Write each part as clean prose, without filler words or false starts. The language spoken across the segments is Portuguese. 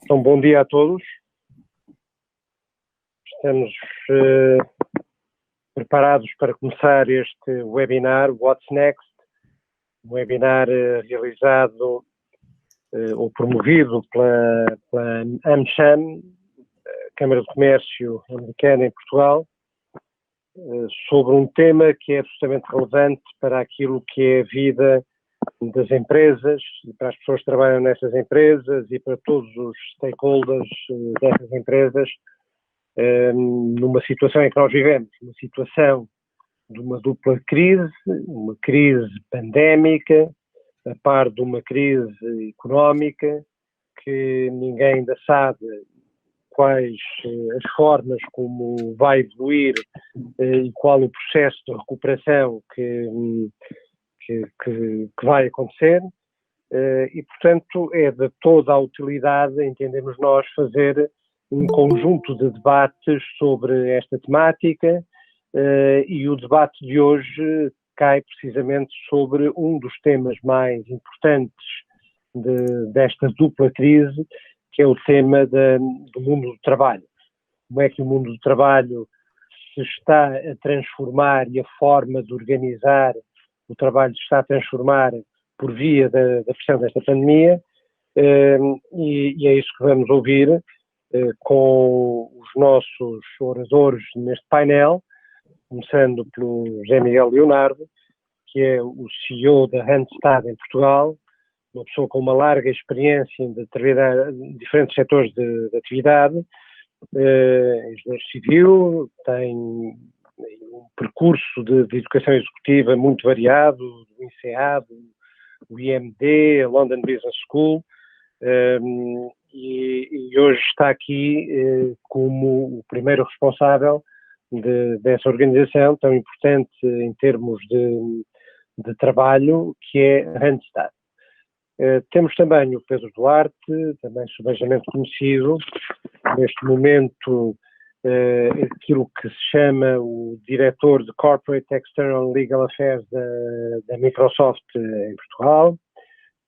Então, bom dia a todos. Estamos preparados para começar este webinar What's Next, um webinar realizado ou promovido pela AmCham, Câmara de Comércio Americana em Portugal, sobre um tema que é absolutamente relevante para aquilo que é a vida das empresas, para as pessoas que trabalham nessas empresas e para todos os stakeholders dessas empresas, numa situação em que nós vivemos, uma situação de uma dupla crise, uma crise pandémica, a par de uma crise económica, que ninguém ainda sabe quais as formas como vai evoluir e qual o processo de recuperação que vai acontecer, e, portanto, é de toda a utilidade, entendemos nós, fazer um conjunto de debates sobre esta temática, e o debate de hoje cai precisamente sobre um dos temas mais importantes desta dupla crise, que é o tema do mundo do trabalho. Como é que o mundo do trabalho se está a transformar e a forma de organizar o trabalho se está a transformar por via da pressão desta pandemia, e é isso que vamos ouvir com os nossos oradores neste painel, começando pelo José Miguel Leonardo, que é o CEO da Randstad em Portugal, uma pessoa com uma larga experiência em diferentes setores de atividade, engenheiro civil, tem um percurso de educação executiva muito variado, do INSEAD, o IMD, a London Business School, e hoje está aqui como o primeiro responsável dessa organização tão importante em termos de trabalho, que é a Randstad. Temos também o Pedro Duarte, também subejamente conhecido, neste momento aquilo que se chama o diretor de Corporate External Legal Affairs da Microsoft em Portugal,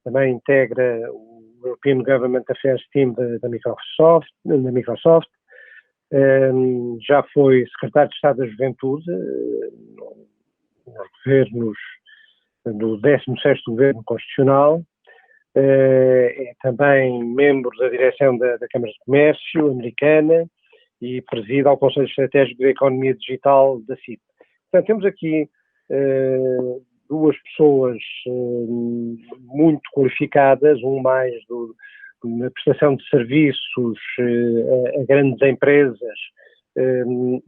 também integra o European Government Affairs Team da Microsoft, já foi secretário de Estado da Juventude nos governos do 16º Governo Constitucional, é também membro da direção da Câmara de Comércio Americana e preside ao Conselho Estratégico da Economia Digital da CIP. Portanto, temos aqui duas pessoas muito qualificadas, um mais na prestação de serviços a grandes empresas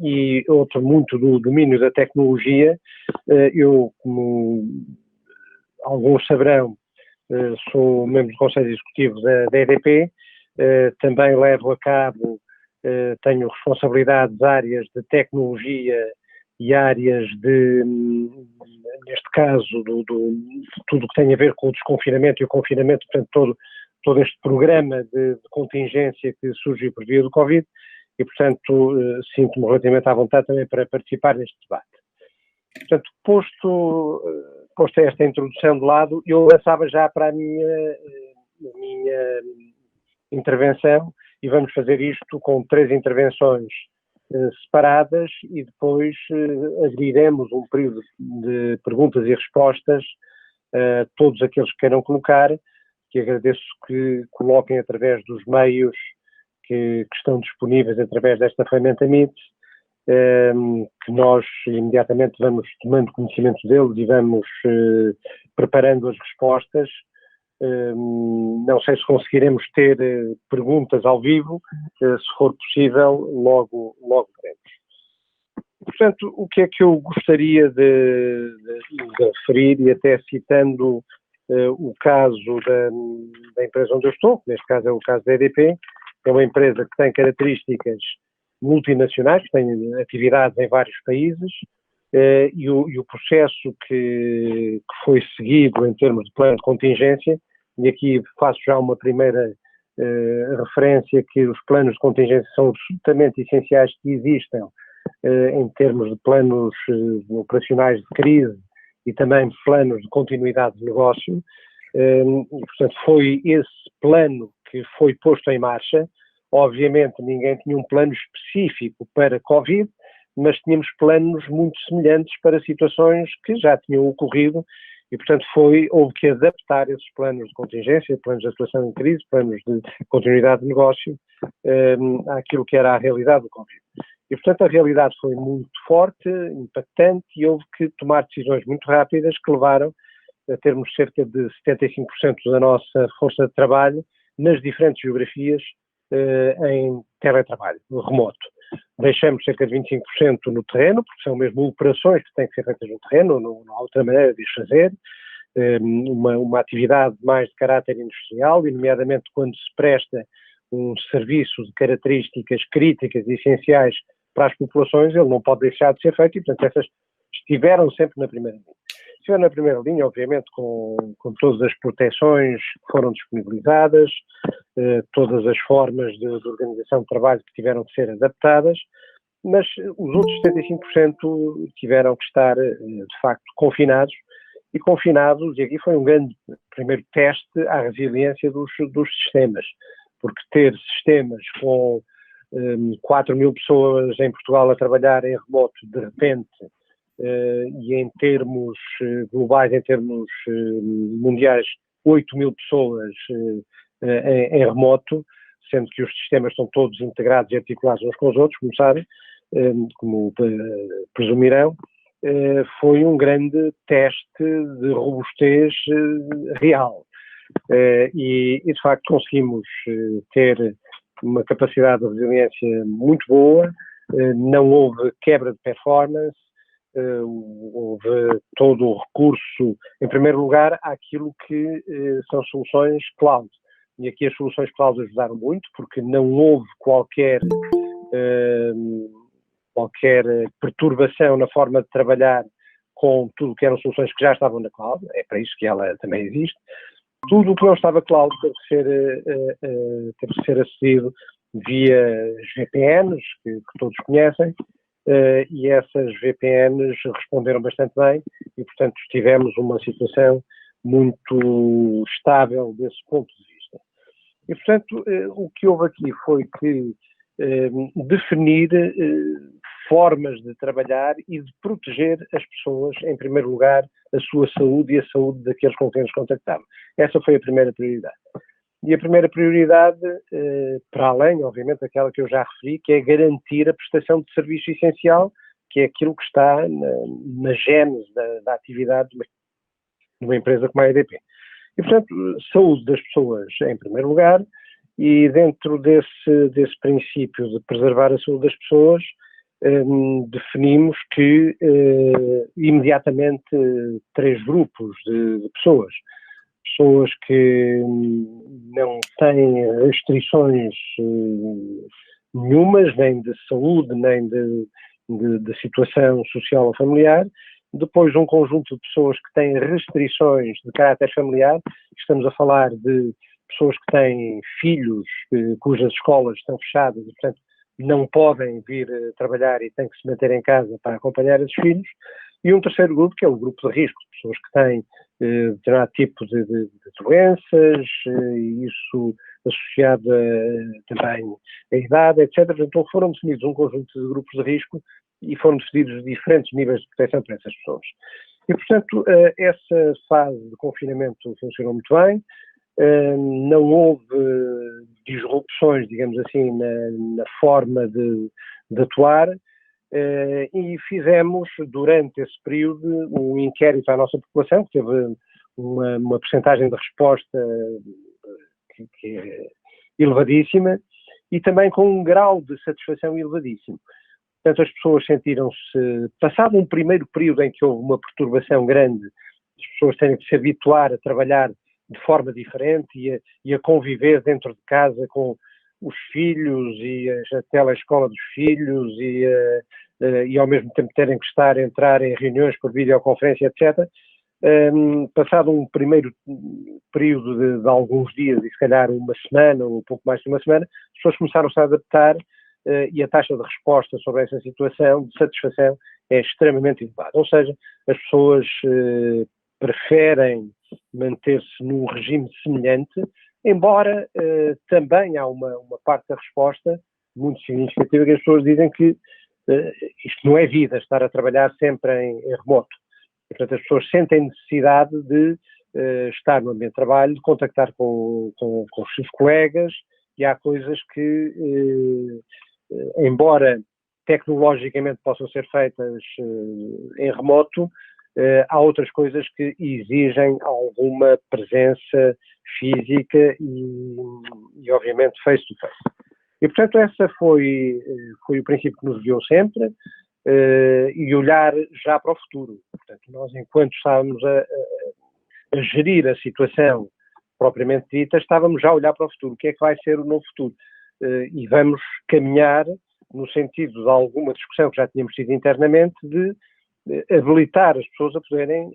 e outro muito do domínio da tecnologia. Eu, como alguns saberão, sou membro do Conselho Executivo da EDP, também levo a cabo, tenho responsabilidades áreas de tecnologia e áreas neste caso, tudo o que tem a ver com o desconfinamento e o confinamento, portanto, todo este programa de contingência que surgiu por via do Covid, e, portanto, sinto-me relativamente à vontade também para participar neste debate. Portanto, posto esta introdução de lado, eu lançava já para a minha intervenção, e vamos fazer isto com 3 intervenções separadas, e depois abriremos um período de perguntas e respostas a todos aqueles que queiram colocar, que agradeço que coloquem através dos meios que estão disponíveis através desta ferramenta Meet, que nós imediatamente vamos tomando conhecimento deles e vamos preparando as respostas. Não sei se conseguiremos ter perguntas ao vivo, se for possível, logo veremos. Portanto, o que é que eu gostaria de referir, e até citando o caso da empresa onde eu estou, que neste caso é o caso da EDP, é uma empresa que tem características multinacionais, que tem atividades em vários países, e o processo que foi seguido em termos de plano de contingência, e aqui faço já uma primeira referência que os planos de contingência são absolutamente essenciais que existam em termos de planos operacionais de crise e também planos de continuidade de negócio, e portanto foi esse plano que foi posto em marcha. Obviamente ninguém tinha um plano específico para Covid, mas tínhamos planos muito semelhantes para situações que já tinham ocorrido e, portanto, houve que adaptar esses planos de contingência, planos de atuação em crise, planos de continuidade de negócio, àquilo que era a realidade do Covid. E, portanto, a realidade foi muito forte, impactante, e houve que tomar decisões muito rápidas que levaram a termos cerca de 75% da nossa força de trabalho nas diferentes geografias em teletrabalho, no remoto. Deixamos cerca de 25% no terreno, porque são mesmo operações que têm que ser feitas no terreno, não há outra maneira de as fazer. Uma atividade mais de caráter industrial, e nomeadamente quando se presta um serviço de características críticas e essenciais para as populações, ele não pode deixar de ser feito e, portanto, essas estiveram sempre na primeira linha. Estiveram na primeira linha, obviamente, com todas as proteções que foram disponibilizadas, todas as formas de organização de trabalho que tiveram que ser adaptadas, mas os outros 75% tiveram que estar, de facto, confinados, e aqui foi um grande primeiro teste à resiliência dos sistemas, porque ter sistemas com 4 mil pessoas em Portugal a trabalhar em remoto, de repente, e em termos globais, em termos mundiais, 8 mil pessoas em remoto, sendo que os sistemas estão todos integrados e articulados uns com os outros, como sabem, como presumirão, foi um grande teste de robustez real. E, de facto, conseguimos ter uma capacidade de resiliência muito boa, não houve quebra de performance, houve todo o recurso, em primeiro lugar, àquilo que são soluções cloud. E aqui as soluções cloud ajudaram muito, porque não houve qualquer perturbação na forma de trabalhar com tudo que eram soluções que já estavam na cloud, é para isso que ela também existe. Tudo o que não estava cloud teve que ser acedido via VPNs, que todos conhecem, e essas VPNs responderam bastante bem e, portanto, tivemos uma situação muito estável desse ponto de vista. E, portanto, o que houve aqui foi que definir formas de trabalhar e de proteger as pessoas, em primeiro lugar, a sua saúde e a saúde daqueles com quem nos contactavam. Essa foi a primeira prioridade. E a primeira prioridade, para além, obviamente, daquela que eu já referi, que é garantir a prestação de serviço essencial, que é aquilo que está na gênese da atividade de uma empresa como a EDP. E, portanto, saúde das pessoas em primeiro lugar, e dentro desse princípio de preservar a saúde das pessoas, definimos que imediatamente 3 grupos de pessoas. Pessoas que não têm restrições nenhumas, nem de saúde, nem de situação social ou familiar. Depois um conjunto de pessoas que têm restrições de caráter familiar. Estamos a falar de pessoas que têm filhos cujas escolas estão fechadas e, portanto, não podem vir trabalhar e têm que se manter em casa para acompanhar esses filhos. E um terceiro grupo, que é o grupo de risco, de pessoas que têm determinado tipo de doenças, isso associado também à idade, etc. Então foram definidos um conjunto de grupos de risco e foram definidos diferentes níveis de proteção para essas pessoas. E, portanto, essa fase de confinamento funcionou muito bem. Não houve disrupções, digamos assim, na forma de atuar, e fizemos, durante esse período, um inquérito à nossa população, que teve uma percentagem de resposta que é elevadíssima, e também com um grau de satisfação elevadíssimo. Portanto, as pessoas sentiram-se, passado um primeiro período em que houve uma perturbação grande, as pessoas têm que se habituar a trabalhar de forma diferente e a conviver dentro de casa com os filhos e a telescola dos filhos e ao mesmo tempo terem que entrar em reuniões por videoconferência, etc. Passado um primeiro período de alguns dias, e se calhar uma semana ou um pouco mais de uma semana, as pessoas começaram-se a adaptar e a taxa de resposta sobre essa situação, de satisfação, é extremamente elevada. Ou seja, as pessoas preferem manter-se num regime semelhante, embora também há uma parte da resposta muito significativa que as pessoas dizem que isto não é vida, estar a trabalhar sempre em remoto. E, portanto, as pessoas sentem necessidade de estar no ambiente de trabalho, de contactar com os seus colegas, e há coisas que, embora tecnologicamente possam ser feitas em remoto, há outras coisas que exigem alguma presença física e obviamente, face-to-face. E, portanto, essa foi o princípio que nos guiou sempre, e olhar já para o futuro. Portanto, nós, enquanto estávamos a gerir a situação propriamente dita, estávamos já a olhar para o futuro. O que é que vai ser o novo futuro? E vamos caminhar no sentido de alguma discussão que já tínhamos tido internamente de habilitar as pessoas a poderem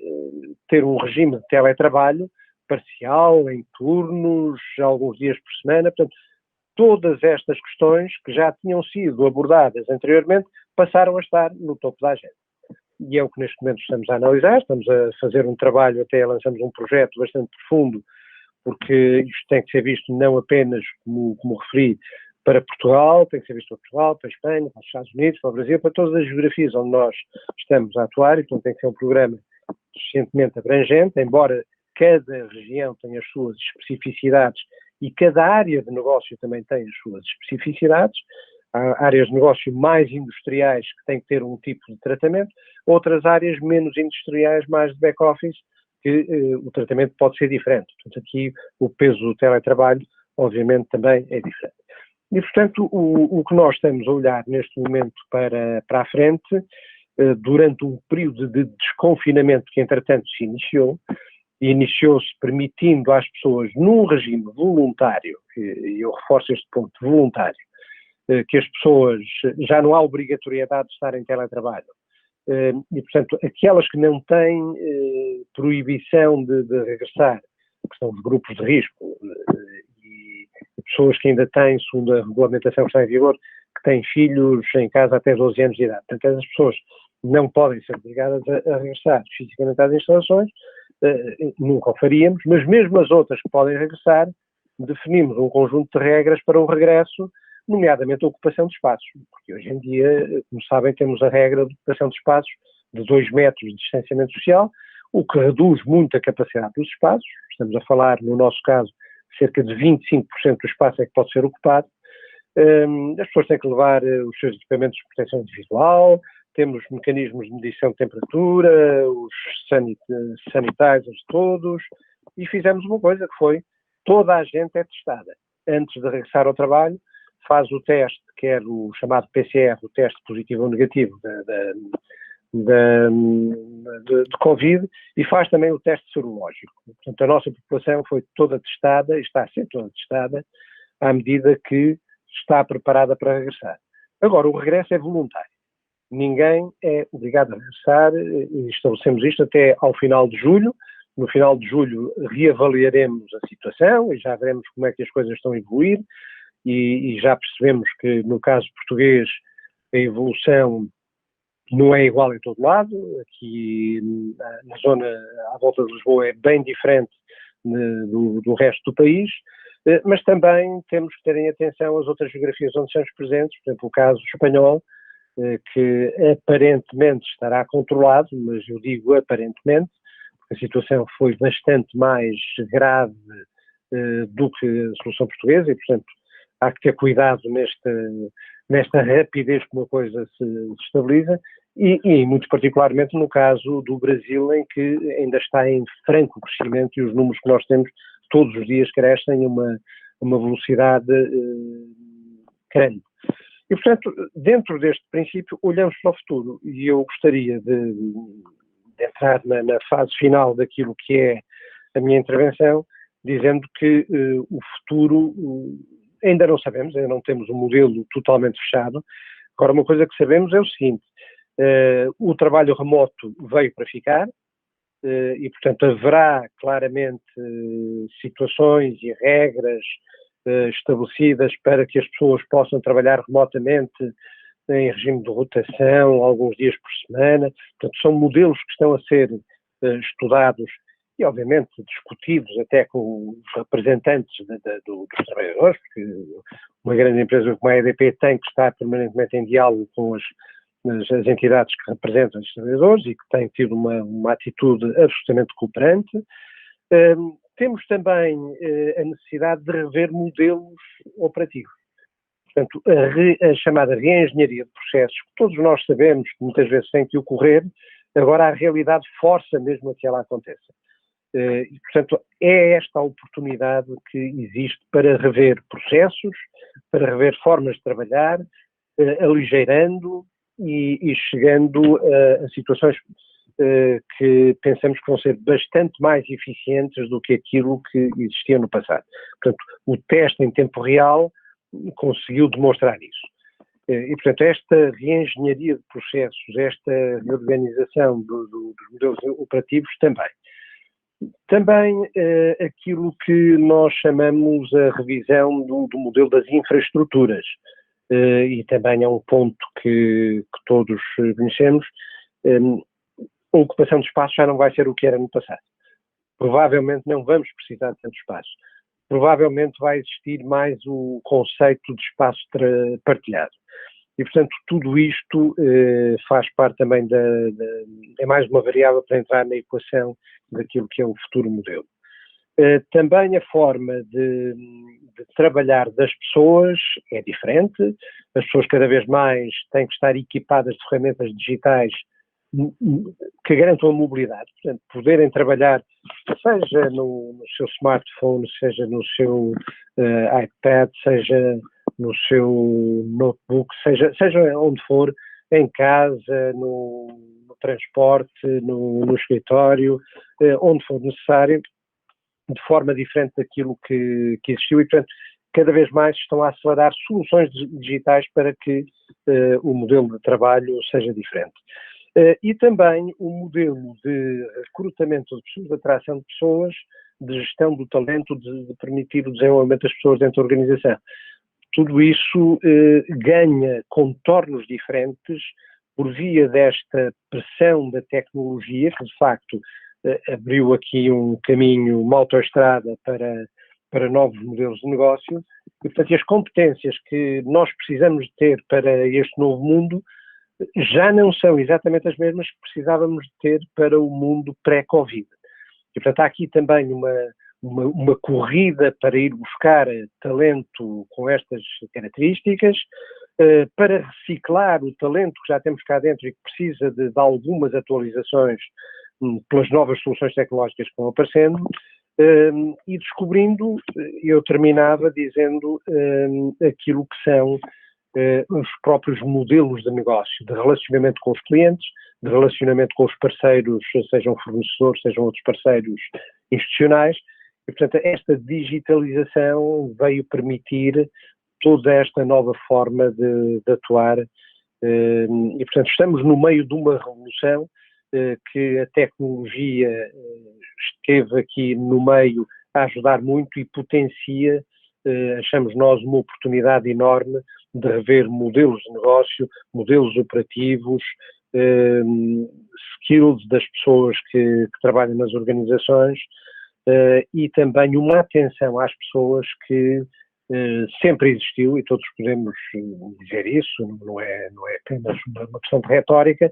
ter um regime de teletrabalho parcial, em turnos, alguns dias por semana. Portanto, todas estas questões que já tinham sido abordadas anteriormente passaram a estar no topo da agenda. E é o que neste momento estamos a analisar, estamos a fazer um trabalho, até lançamos um projeto bastante profundo, porque isto tem que ser visto não apenas, como referi, para Portugal, tem que ser visto para Portugal, para a Espanha, para os Estados Unidos, para o Brasil, para todas as geografias onde nós estamos a atuar, e então tem que ser um programa suficientemente abrangente, embora cada região tenha as suas especificidades e cada área de negócio também tem as suas especificidades. Há áreas de negócio mais industriais que têm que ter um tipo de tratamento, outras áreas menos industriais, mais de back-office, que o tratamento pode ser diferente. Portanto, aqui o peso do teletrabalho, obviamente, também é diferente. E, portanto, o que nós estamos a olhar neste momento para a frente, durante um período de desconfinamento que, entretanto, se iniciou-se permitindo às pessoas, num regime voluntário, e eu reforço este ponto, voluntário, que as pessoas, já não há obrigatoriedade de estar em teletrabalho. E, portanto, aquelas que não têm proibição de regressar, que são os grupos de risco, e pessoas que ainda têm, segundo a regulamentação que está em vigor, que têm filhos em casa até 12 anos de idade. Portanto, essas pessoas não podem ser obrigadas a regressar fisicamente às instalações, nunca o faríamos, mas mesmo as outras que podem regressar, definimos um conjunto de regras para o regresso, nomeadamente a ocupação de espaços, porque hoje em dia, como sabem, temos a regra de ocupação de espaços de 2 metros de distanciamento social, o que reduz muito a capacidade dos espaços. Estamos a falar, no nosso caso, cerca de 25% do espaço é que pode ser ocupado. As pessoas têm que levar os seus equipamentos de proteção individual, temos mecanismos de medição de temperatura, os sanitizers todos, e fizemos uma coisa que foi, toda a gente é testada. Antes de regressar ao trabalho, faz o teste, que é o chamado PCR, o teste positivo ou negativo de Covid, e faz também o teste serológico. Portanto, a nossa população foi toda testada, e está a ser toda testada, à medida que está preparada para regressar. Agora, o regresso é voluntário. Ninguém é obrigado a regressar, e estabelecemos isto até ao final de julho. No final de julho reavaliaremos a situação e já veremos como é que as coisas estão a evoluir, e já percebemos que, no caso português, a evolução não é igual em todo lado. Aqui na zona à volta de Lisboa é bem diferente do resto do país, mas também temos que ter em atenção as outras geografias onde estamos presentes, por exemplo, o caso espanhol, que aparentemente estará controlado, mas eu digo aparentemente, porque a situação foi bastante mais grave do que a solução portuguesa, e, portanto, há que ter cuidado nesta rapidez como a coisa se estabiliza, e muito particularmente no caso do Brasil, em que ainda está em franco crescimento, e os números que nós temos todos os dias crescem a uma velocidade grande. E, portanto, dentro deste princípio, olhamos para o futuro, e eu gostaria de entrar na fase final daquilo que é a minha intervenção, dizendo que o futuro ainda não sabemos, ainda não temos um modelo totalmente fechado. Agora, uma coisa que sabemos é o seguinte: o trabalho remoto veio para ficar, e, portanto, haverá claramente situações e regras estabelecidas para que as pessoas possam trabalhar remotamente em regime de rotação, alguns dias por semana. Portanto, são modelos que estão a ser estudados e obviamente discutidos até com os representantes dos trabalhadores, porque uma grande empresa como a EDP tem que estar permanentemente em diálogo com as entidades que representam os trabalhadores e que têm tido uma atitude absolutamente cooperante. Temos também a necessidade de rever modelos operativos. Portanto, a chamada reengenharia de processos, que todos nós sabemos que muitas vezes tem que ocorrer, agora a realidade força mesmo a que ela aconteça. E, portanto, é esta a oportunidade que existe para rever processos, para rever formas de trabalhar, aligeirando e chegando a situações que pensamos que vão ser bastante mais eficientes do que aquilo que existia no passado. Portanto, o teste em tempo real conseguiu demonstrar isso. E, portanto, esta reengenharia de processos, esta reorganização dos modelos operativos também. Também aquilo que nós chamamos a revisão do modelo das infraestruturas, e também é um ponto que todos conhecemos. A ocupação de espaço já não vai ser o que era no passado. Provavelmente não vamos precisar de tanto espaço. Provavelmente vai existir mais o conceito de espaço partilhado. E, portanto, tudo isto faz parte também é mais uma variável para entrar na equação daquilo que é o futuro modelo. Também a forma de trabalhar das pessoas é diferente. As pessoas cada vez mais têm que estar equipadas de ferramentas digitais que garantam a mobilidade, portanto, poderem trabalhar, seja no seu smartphone, seja no seu iPad, seja no seu notebook, seja onde for, em casa, no transporte, no escritório, onde for necessário, de forma diferente daquilo que existiu e, portanto, cada vez mais estão a acelerar soluções digitais para que o modelo de trabalho seja diferente. E também o modelo de recrutamento de pessoas, de atração de pessoas, de gestão do talento, de permitir o desenvolvimento das pessoas dentro da organização. Tudo isso ganha contornos diferentes por via desta pressão da tecnologia, que de facto abriu aqui um caminho, uma autoestrada para novos modelos de negócio. E, portanto, as competências que nós precisamos de ter para este novo mundo já não são exatamente as mesmas que precisávamos de ter para o mundo pré-Covid. E, portanto, há aqui também uma corrida para ir buscar talento com estas características, para reciclar o talento que já temos cá dentro e que precisa de algumas atualizações pelas novas soluções tecnológicas que vão aparecendo, e descobrindo, eu terminava dizendo aquilo que são os próprios modelos de negócio, de relacionamento com os clientes, de relacionamento com os parceiros, sejam fornecedores, sejam outros parceiros institucionais, e, portanto, esta digitalização veio permitir toda esta nova forma de atuar, e, portanto, estamos no meio de uma revolução que a tecnologia esteve aqui no meio a ajudar muito e potencia, achamos nós, uma oportunidade enorme de rever modelos de negócio, modelos operativos, skills das pessoas que trabalham nas organizações, e também uma atenção às pessoas que sempre existiu, e todos podemos dizer isso, não é apenas uma questão de retórica,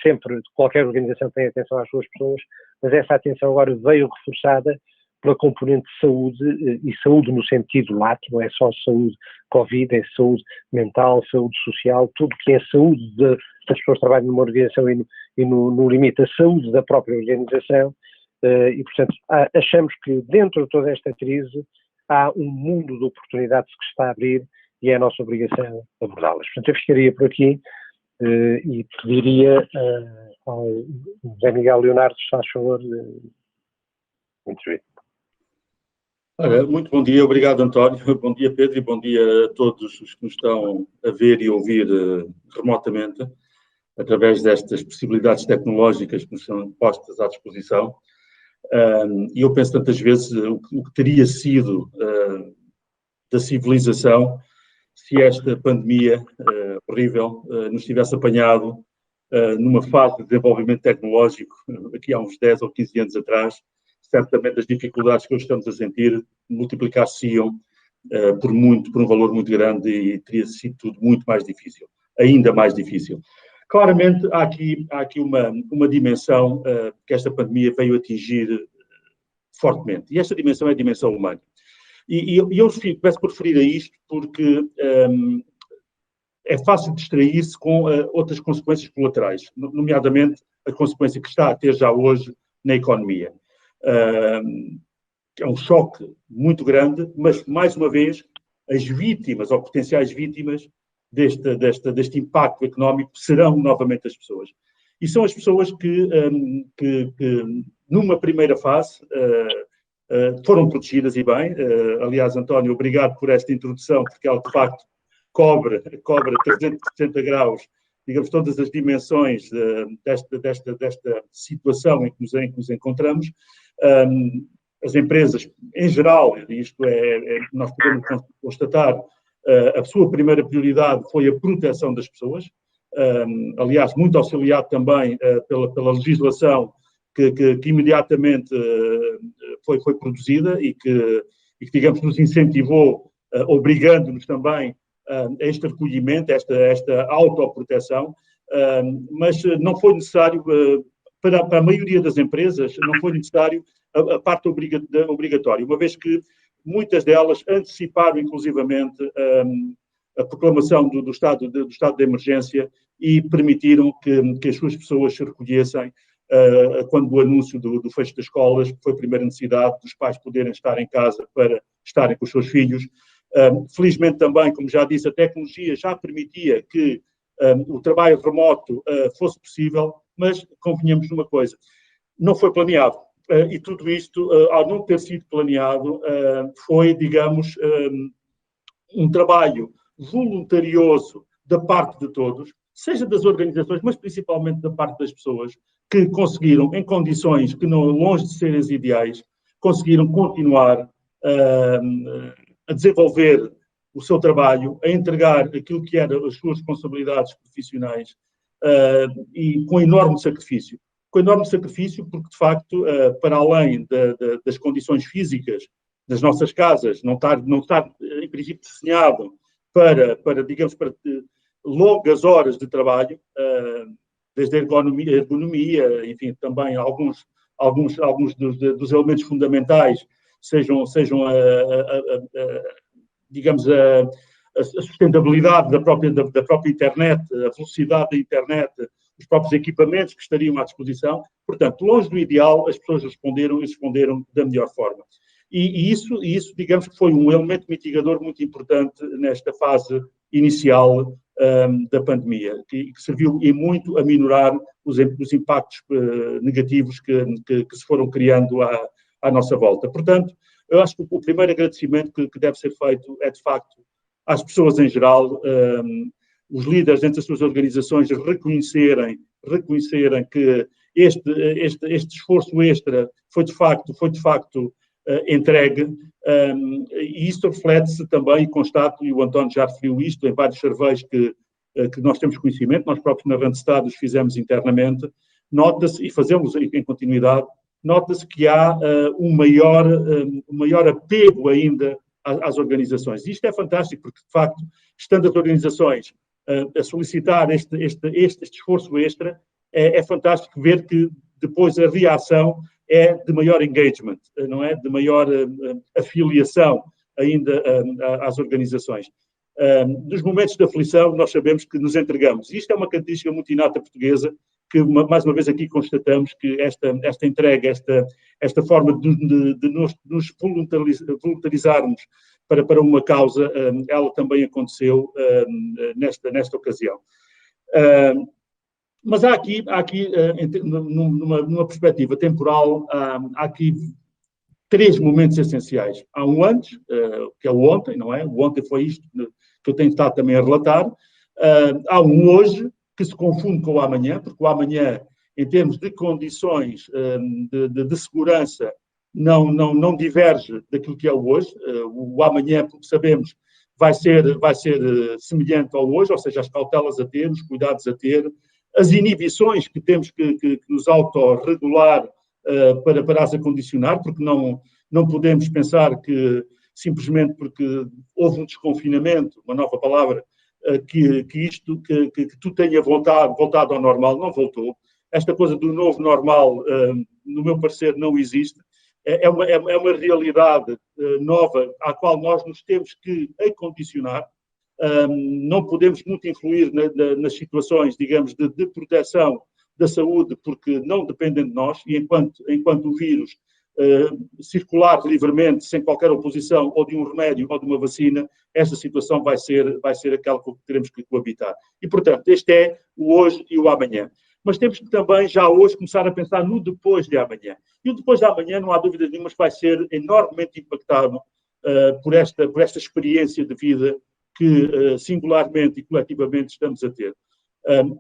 sempre, qualquer organização tem atenção às suas pessoas, mas essa atenção agora veio reforçada pela componente de saúde, e saúde no sentido lato, não é só saúde Covid, é saúde mental, saúde social, tudo que é saúde das pessoas que trabalham numa organização e no limite a saúde da própria organização, e portanto achamos que dentro de toda esta crise há um mundo de oportunidades que se está a abrir e é a nossa obrigação abordá-las. Portanto, eu ficaria por aqui e pediria ao José Miguel Leonardo, se faz favor, intervir. Muito bom dia, obrigado António, bom dia Pedro e bom dia a todos os que nos estão a ver e ouvir remotamente, através destas possibilidades tecnológicas que nos são postas à disposição. E eu penso tantas vezes o que teria sido da civilização se esta pandemia horrível nos tivesse apanhado numa fase de desenvolvimento tecnológico aqui há uns 10 ou 15 anos atrás, certamente as dificuldades que hoje estamos a sentir multiplicar-se-iam por um valor muito grande e teria sido tudo muito mais difícil, ainda mais difícil. Claramente, há aqui uma dimensão que esta pandemia veio atingir fortemente, e esta dimensão é a dimensão humana. E eu começo por referir a isto porque é fácil distrair-se com outras consequências colaterais, nomeadamente a consequência que está a ter já hoje na economia. É um choque muito grande, mas, mais uma vez, as vítimas ou potenciais vítimas deste impacto económico serão novamente as pessoas. E são as pessoas que numa primeira fase, foram protegidas e bem. Aliás, António, obrigado por esta introdução, porque ela, de facto, cobre 360 graus, digamos, todas as dimensões desta situação em que nos encontramos. As empresas, em geral, isto nós podemos constatar, a sua primeira prioridade foi a proteção das pessoas, aliás, muito auxiliado também pela legislação que imediatamente foi produzida e que, digamos, nos incentivou, obrigando-nos também a este recolhimento, esta autoproteção, mas não foi necessário, para a maioria das empresas, não foi necessário a parte obrigatória, uma vez que muitas delas anteciparam, inclusivamente, a proclamação do estado de emergência e permitiram que as suas pessoas se recolhessem quando o anúncio do fecho das escolas, foi a primeira necessidade dos pais poderem estar em casa para estarem com os seus filhos. Felizmente também, como já disse, a tecnologia já permitia que o trabalho remoto fosse possível, mas convenhamos numa coisa, não foi planeado. E tudo isto, ao não ter sido planeado, foi, digamos, um trabalho voluntarioso da parte de todos, seja das organizações, mas principalmente da parte das pessoas, que conseguiram, em condições que, não, longe de serem as ideais, conseguiram continuar a desenvolver o seu trabalho, a entregar aquilo que eram as suas responsabilidades profissionais e com enorme sacrifício. Com enorme sacrifício porque, de facto, para além das condições físicas das nossas casas, não estar em princípio, desenhado para longas horas de trabalho, desde a ergonomia, enfim, também alguns dos elementos fundamentais sejam digamos, a sustentabilidade da própria internet, a velocidade da internet, os próprios equipamentos que estariam à disposição. Portanto, longe do ideal, as pessoas responderam da melhor forma. E isso, digamos que foi um elemento mitigador muito importante nesta fase inicial da pandemia, que serviu e muito a minorar os impactos negativos que se foram criando à nossa volta. Portanto, eu acho que o primeiro agradecimento que deve ser feito é, de facto, às pessoas em geral, os líderes dentro das suas organizações reconhecerem que este esforço extra foi de facto entregue, e isso reflete-se também, e constato, e o António já referiu isto, em vários surveys que nós temos conhecimento, nós próprios na Randstad os fizemos internamente, nota-se, e fazemos em continuidade, nota-se que há um maior apego ainda às organizações. E isto é fantástico, porque, de facto, estando as organizações a solicitar este esforço extra, é fantástico ver que depois a reação é de maior engagement, não é? De maior afiliação ainda às organizações. Nos momentos de aflição, nós sabemos que nos entregamos. Isto é uma característica muito inata portuguesa, que mais uma vez aqui constatamos que esta entrega, esta forma de nos voluntarizarmos para uma causa, ela também aconteceu nesta ocasião. Mas há aqui numa perspectiva temporal, há aqui 3 momentos essenciais. Há um antes, que é o ontem, não é? O ontem foi isto que eu tenho estado também a relatar. Há um hoje, que se confunde com o amanhã, porque o amanhã, em termos de condições de segurança, não diverge daquilo que é o hoje. O amanhã, como sabemos, vai ser semelhante ao hoje, ou seja, as cautelas a ter, os cuidados a ter, as inibições que temos que nos autorregular para as acondicionar, porque não podemos pensar que simplesmente porque houve um desconfinamento, uma nova palavra, que tudo tenha voltado ao normal. Não voltou. Esta coisa do novo normal, no meu parecer, não existe. É uma realidade nova à qual nós nos temos que acondicionar. Não podemos muito influir nas situações, digamos, de proteção da saúde, porque não dependem de nós, e enquanto o vírus circular livremente, sem qualquer oposição, ou de um remédio ou de uma vacina, esta situação vai ser aquela que teremos que coabitar. E, portanto, este é o hoje e o amanhã. Mas temos que também, já hoje, começar a pensar no depois de amanhã. E o depois de amanhã, não há dúvida nenhuma, vai ser enormemente impactado por esta experiência de vida que singularmente e coletivamente estamos a ter.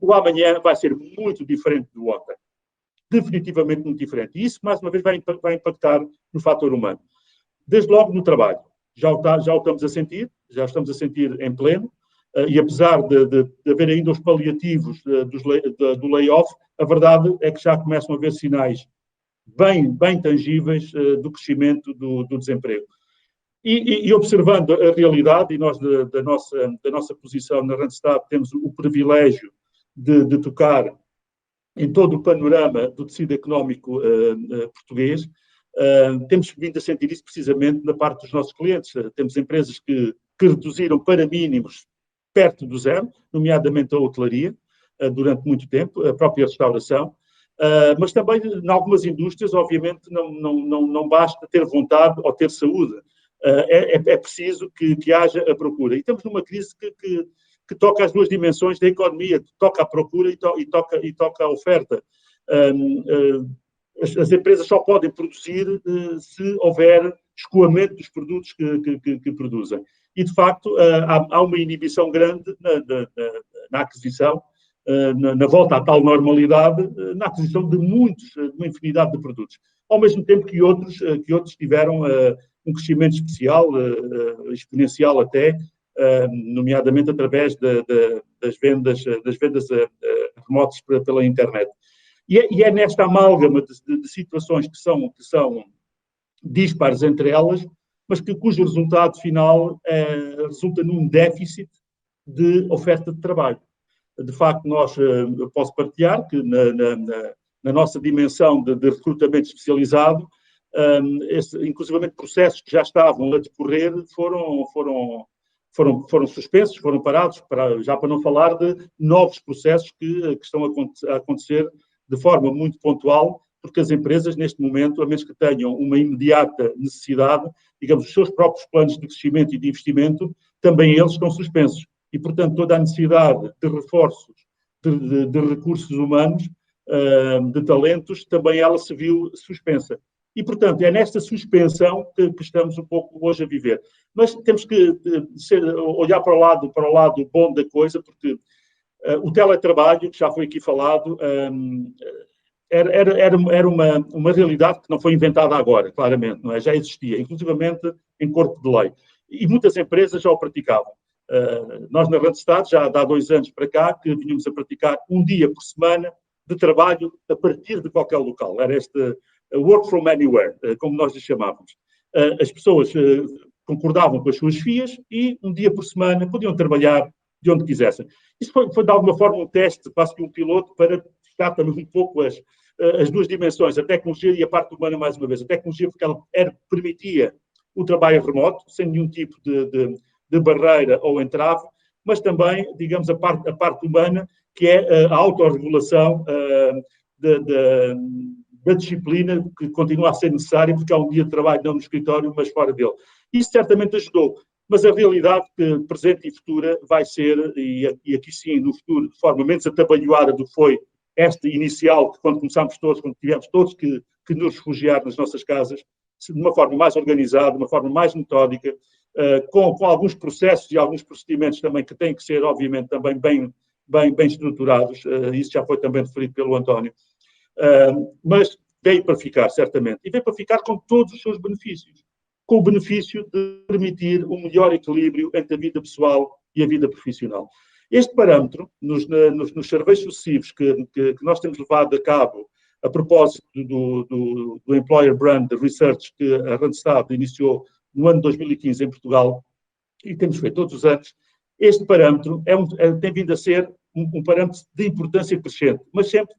O amanhã vai ser muito diferente do ontem. Definitivamente muito diferente. E isso, mais uma vez, vai impactar no fator humano. Desde logo no trabalho. Já o estamos a sentir em pleno, e apesar de haver ainda os paliativos do layoff, a verdade é que já começam a haver sinais bem tangíveis do crescimento do desemprego. E observando a realidade, e nós da nossa posição na Randstad temos o privilégio de tocar em todo o panorama do tecido económico português, temos vindo a sentir isso precisamente na parte dos nossos clientes. Temos empresas que reduziram para mínimos perto do zero, nomeadamente a hotelaria, durante muito tempo, a própria restauração, mas também em algumas indústrias, obviamente, não basta ter vontade ou ter saúde. É preciso que haja a procura. E estamos numa crise que toca as duas dimensões da economia, toca a procura e toca a oferta. As empresas só podem produzir se houver escoamento dos produtos que produzem. E, de facto, há uma inibição grande na aquisição, na volta à tal normalidade, na aquisição de uma infinidade de produtos. Ao mesmo tempo que outros tiveram um crescimento especial, exponencial até, nomeadamente através das vendas remotas pela internet. E é nesta amálgama de situações que são dispares entre elas, mas cujo resultado final resulta num déficit de oferta de trabalho. De facto, eu posso partilhar que na nossa dimensão de recrutamento especializado, inclusivamente processos que já estavam a decorrer foram suspensos, foram parados, já para não falar de novos processos que estão a acontecer de forma muito pontual, porque as empresas, neste momento, a menos que tenham uma imediata necessidade, digamos, os seus próprios planos de crescimento e de investimento, também eles estão suspensos. E, portanto, toda a necessidade de reforços de recursos humanos, de talentos, também ela se viu suspensa. E, portanto, é nesta suspensão que estamos um pouco hoje a viver. Mas temos que olhar para o lado bom da coisa, porque o teletrabalho, que já foi aqui falado, era uma realidade que não foi inventada agora, claramente, não é? Já existia, inclusivamente em corpo de lei. E muitas empresas já o praticavam. Nós, na Randstad, já há 2 anos para cá, que vínhamos a praticar um dia por semana de trabalho a partir de qualquer local. Era este work from anywhere, como nós lhe chamávamos. As pessoas concordavam com as suas FIAs e um dia por semana podiam trabalhar de onde quisessem. Isso foi de alguma forma um teste, quase que um piloto, para testar também um pouco as duas dimensões, a tecnologia e a parte humana, mais uma vez. A tecnologia, porque ela permitia o trabalho remoto, sem nenhum tipo de barreira ou entrave, mas também, digamos, a parte humana, que é a autorregulação da disciplina, que continua a ser necessária, porque há um dia de trabalho não no escritório, mas fora dele. Isso certamente ajudou, mas a realidade presente e futura vai ser, e aqui sim, no futuro, de forma menos atabalhoada do que foi esta inicial, que quando começámos todos, quando tivemos todos que nos refugiar nas nossas casas, de uma forma mais organizada, de uma forma mais metódica, com alguns processos e alguns procedimentos também que têm que ser, obviamente, também bem estruturados. Isso já foi também referido pelo António. Mas veio para ficar, certamente. E veio para ficar com todos os seus benefícios. Com o benefício de permitir um melhor equilíbrio entre a vida pessoal e a vida profissional. Este parâmetro, nos surveys sucessivos que nós temos levado a cabo a propósito do Employer Brand Research que a Randstad iniciou no ano de 2015 em Portugal, e temos feito todos os anos. Este parâmetro tem vindo a ser um parâmetro de importância crescente, mas sempre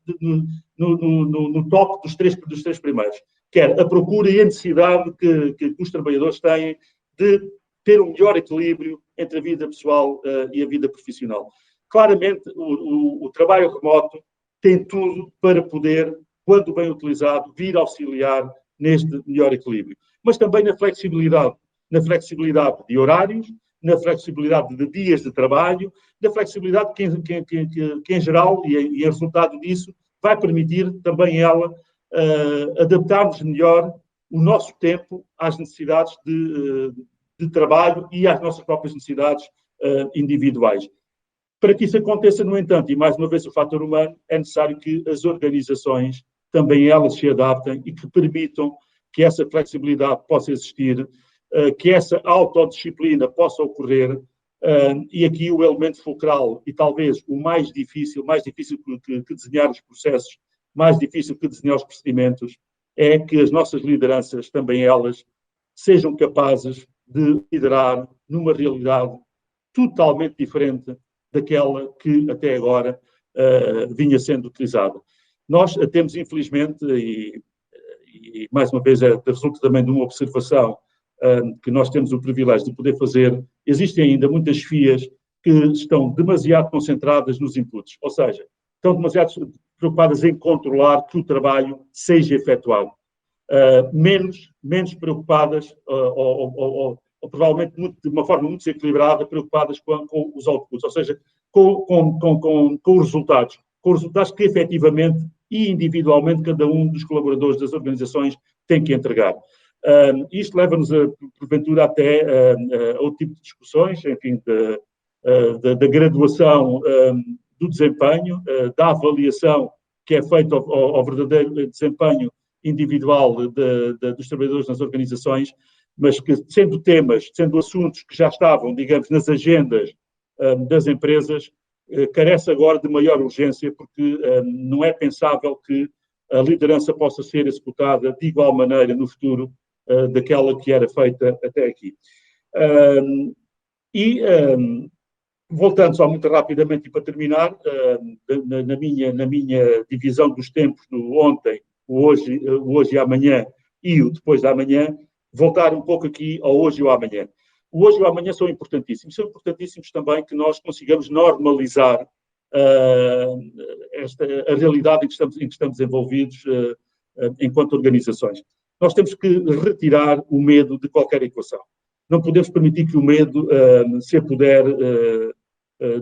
no top dos três primeiros, que é a procura e a necessidade que os trabalhadores têm de ter um melhor equilíbrio entre a vida pessoal e a vida profissional. Claramente, o trabalho remoto tem tudo para poder, quando bem utilizado, vir auxiliar neste melhor equilíbrio. Mas também na flexibilidade de horários, na flexibilidade de dias de trabalho, na flexibilidade que em geral, e em resultado disso, vai permitir também ela adaptarmos melhor o nosso tempo às necessidades de trabalho e às nossas próprias necessidades individuais. Para que isso aconteça, no entanto, e mais uma vez o fator humano, é necessário que as organizações também elas se adaptem e que permitam que essa flexibilidade possa existir, que essa autodisciplina possa ocorrer, e aqui o elemento fulcral, e talvez o mais difícil que desenhar os processos, mais difícil que desenhar os procedimentos, é que as nossas lideranças, também elas, sejam capazes de liderar numa realidade totalmente diferente daquela que até agora vinha sendo utilizada. Nós temos, infelizmente, e mais uma vez resulta também de uma observação que nós temos o privilégio de poder fazer, existem ainda muitas FIAs que estão demasiado concentradas nos inputs, ou seja, estão demasiado preocupadas em controlar que o trabalho seja efetuado. Menos preocupadas, ou provavelmente de uma forma muito desequilibrada, preocupadas com os outputs, ou seja, com os resultados que efetivamente e individualmente cada um dos colaboradores das organizações tem que entregar. Isto leva-nos, porventura, até a outro tipo de discussões, enfim, da graduação do desempenho, da avaliação que é feita ao verdadeiro desempenho individual dos trabalhadores nas organizações, mas que, sendo assuntos que já estavam, digamos, nas agendas das empresas, carece agora de maior urgência, porque não é pensável que a liderança possa ser executada de igual maneira no futuro daquela que era feita até aqui. Voltando só muito rapidamente e para terminar, na minha divisão dos tempos do ontem, o hoje e amanhã e o depois da amanhã, voltar um pouco aqui ao hoje e ao amanhã. O hoje e o amanhã são importantíssimos. São importantíssimos também que nós consigamos normalizar a realidade em que estamos envolvidos enquanto organizações. Nós temos que retirar o medo de qualquer equação. Não podemos permitir que o medo se apodere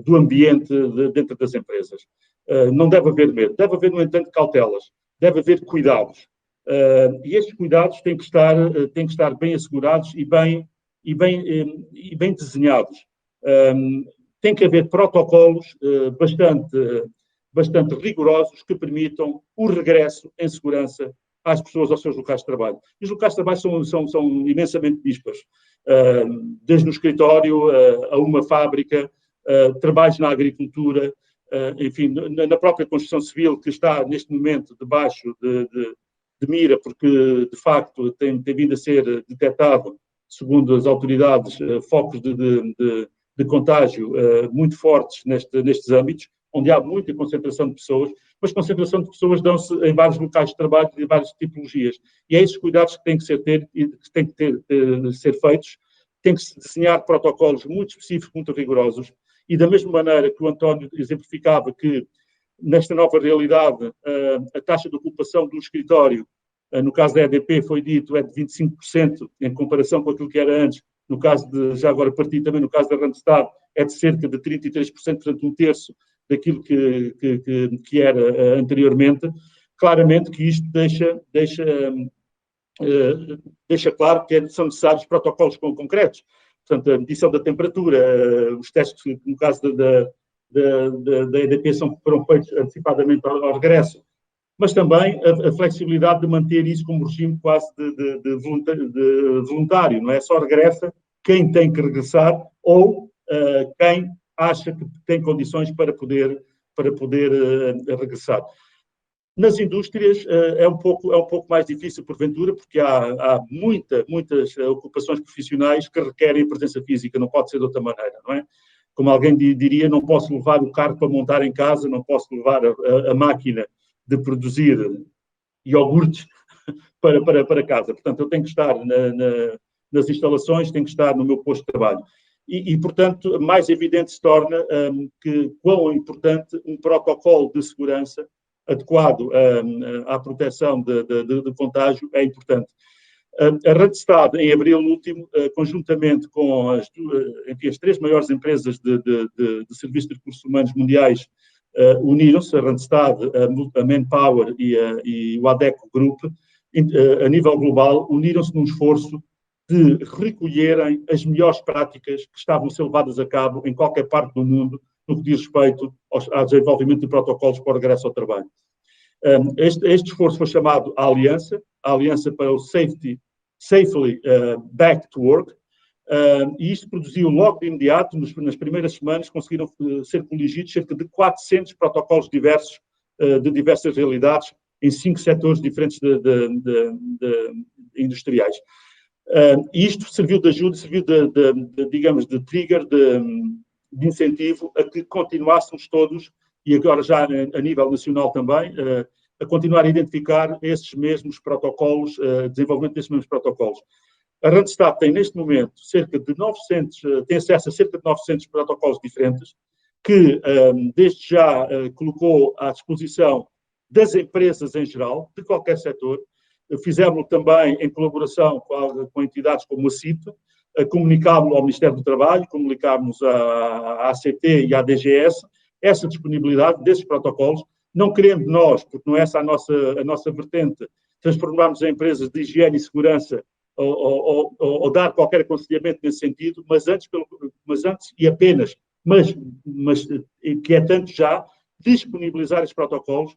do ambiente dentro das empresas. Não deve haver medo. Deve haver, no entanto, cautelas. Deve haver cuidados. E estes cuidados têm que estar bem assegurados e bem desenhados. Tem que haver protocolos bastante rigorosos que permitam o regresso em segurança às pessoas aos seus locais de trabalho. E os locais de trabalho são imensamente dispares. Desde um escritório a uma fábrica, trabalhos na agricultura, enfim, na própria construção civil, que está neste momento debaixo de mira, porque de facto tem vindo a ser detectado, segundo as autoridades, focos de contágio muito fortes nestes âmbitos, onde há muita concentração de pessoas, mas concentração de pessoas dão-se em vários locais de trabalho e várias tipologias. E é esses cuidados que têm que ser feitos, tem que se desenhar protocolos muito específicos, muito rigorosos, e da mesma maneira que o António exemplificava que, nesta nova realidade, a taxa de ocupação do escritório, no caso da EDP, foi dito, é de 25% em comparação com aquilo que era antes. No caso já agora partir também no caso da Randstad, é de cerca de 33%, portanto um terço daquilo que era anteriormente. Claramente que isto deixa claro que são necessários protocolos concretos. Portanto, a medição da temperatura, os testes, no caso da EDP, foram feitos antecipadamente ao regresso, mas também a flexibilidade de manter isso como regime quase de voluntário, não é? Só regressa quem tem que regressar ou quem acha que tem condições para poder regressar. Nas indústrias é um pouco mais difícil, porventura, porque há muitas ocupações profissionais que requerem presença física, não pode ser de outra maneira, não é? Como alguém diria, não posso levar o carro para montar em casa, não posso levar a máquina de produzir iogurtes para casa. Portanto, eu tenho que estar nas instalações, tenho que estar no meu posto de trabalho. Portanto, mais evidente se torna que quão importante um protocolo de segurança adequado à proteção de contágio é importante. A Randstad, em abril último, conjuntamente com as 3 maiores empresas de serviços de recursos humanos mundiais, uniram-se, a Randstad, a Manpower e o Adecco Group, a nível global, uniram-se num esforço de recolherem as melhores práticas que estavam a ser levadas a cabo em qualquer parte do mundo no que diz respeito ao desenvolvimento de protocolos para o regresso ao trabalho. Este esforço foi chamado a Aliança para o Safely Back to Work, e isto produziu logo de imediato, nas primeiras semanas, conseguiram ser coligidos cerca de 400 protocolos diversos, de diversas realidades, em 5 setores diferentes industriais. Isto serviu de ajuda, serviu digamos, de trigger, de incentivo a que continuássemos todos, e agora já a nível nacional também, a continuar a identificar esses mesmos protocolos, desenvolvimento desses mesmos protocolos. A Randstad tem, neste momento, tem acesso a cerca de 900 protocolos diferentes, que, desde já, colocou à disposição das empresas em geral, de qualquer setor. Fizemos também em colaboração com entidades como a CIP, comunicámos ao Ministério do Trabalho, comunicámos à ACT e à DGS essa disponibilidade desses protocolos, não querendo nós, porque não é essa a nossa vertente, transformarmos em empresas de higiene e segurança ou dar qualquer aconselhamento nesse sentido, mas antes e apenas, mas que é tanto já, disponibilizar esses protocolos,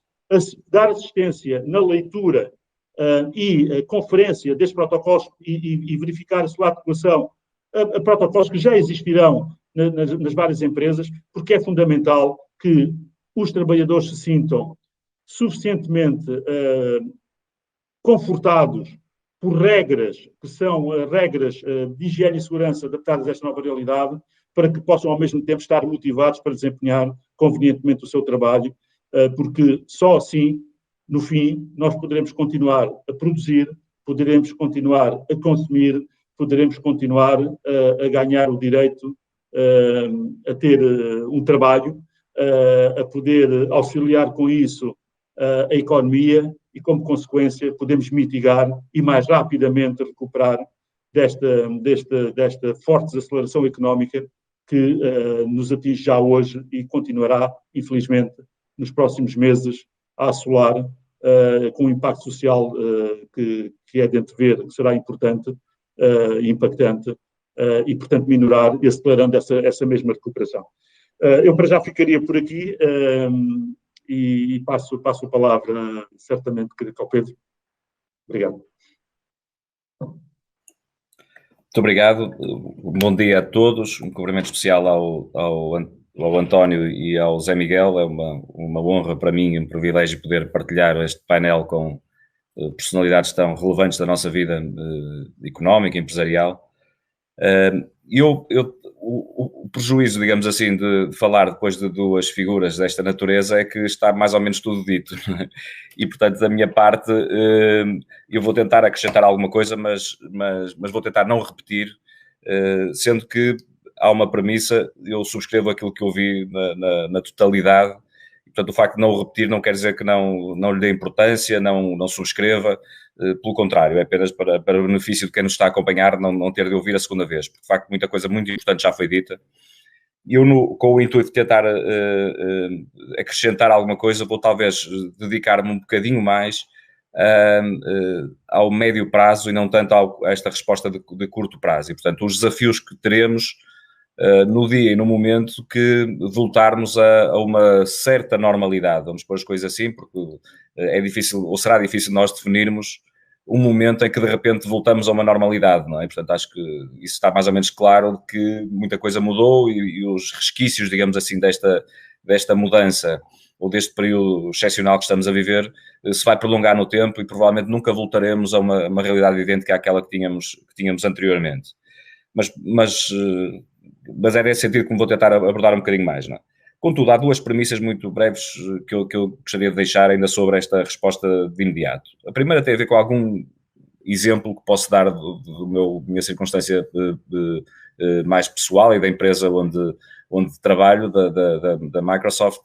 dar assistência na leitura e conferência destes protocolos e verificar a sua adequação a protocolos que já existirão nas várias empresas, porque é fundamental que os trabalhadores se sintam suficientemente confortados por regras que são regras de higiene e segurança adaptadas a esta nova realidade, para que possam ao mesmo tempo estar motivados para desempenhar convenientemente o seu trabalho, porque só assim, no fim, nós poderemos continuar a produzir, poderemos continuar a consumir, poderemos continuar a ganhar o direito a ter um trabalho, a poder auxiliar com isso a economia e, como consequência, podemos mitigar e mais rapidamente recuperar desta forte desaceleração económica que nos atinge já hoje e continuará, infelizmente, nos próximos meses a assolar, com um impacto social que é de antever, que será importante e impactante, e, portanto, minorar e acelerando essa mesma recuperação. Eu, para já, ficaria por aqui e passo a palavra, certamente, ao Pedro. Obrigado. Muito obrigado. Bom dia a todos. Um cumprimento especial ao António e ao Zé Miguel. É uma honra para mim e um privilégio poder partilhar este painel com personalidades tão relevantes da nossa vida económica e empresarial. O prejuízo, digamos assim, de falar depois de duas figuras desta natureza é que está mais ou menos tudo dito. E, portanto, da minha parte, eu vou tentar acrescentar alguma coisa, mas vou tentar não repetir, sendo que há uma premissa, eu subscrevo aquilo que eu vi na totalidade, e, portanto, o facto de não o repetir não quer dizer que não lhe dê importância, não subscreva. Pelo contrário, é apenas para o benefício de quem nos está a acompanhar não ter de ouvir a segunda vez, porque de facto muita coisa muito importante já foi dita. Eu, com o intuito de tentar acrescentar alguma coisa, vou talvez dedicar-me um bocadinho mais ao médio prazo e não tanto a esta resposta de curto prazo. E, portanto, os desafios que teremos no dia e no momento que voltarmos a uma certa normalidade. Vamos pôr as coisas assim, porque é difícil, ou será difícil nós definirmos um momento em que de repente voltamos a uma normalidade, não é? Portanto, acho que isso está mais ou menos claro, que muita coisa mudou e os resquícios, digamos assim, desta mudança ou deste período excepcional que estamos a viver se vai prolongar no tempo e provavelmente nunca voltaremos a uma realidade idêntica àquela que tínhamos anteriormente. Mas é nesse sentido que me vou tentar abordar um bocadinho mais, não é? Contudo, há duas premissas muito breves que eu gostaria de deixar ainda sobre esta resposta de imediato. A primeira tem a ver com algum exemplo que posso dar da minha circunstância mais pessoal e da empresa onde trabalho, da Microsoft,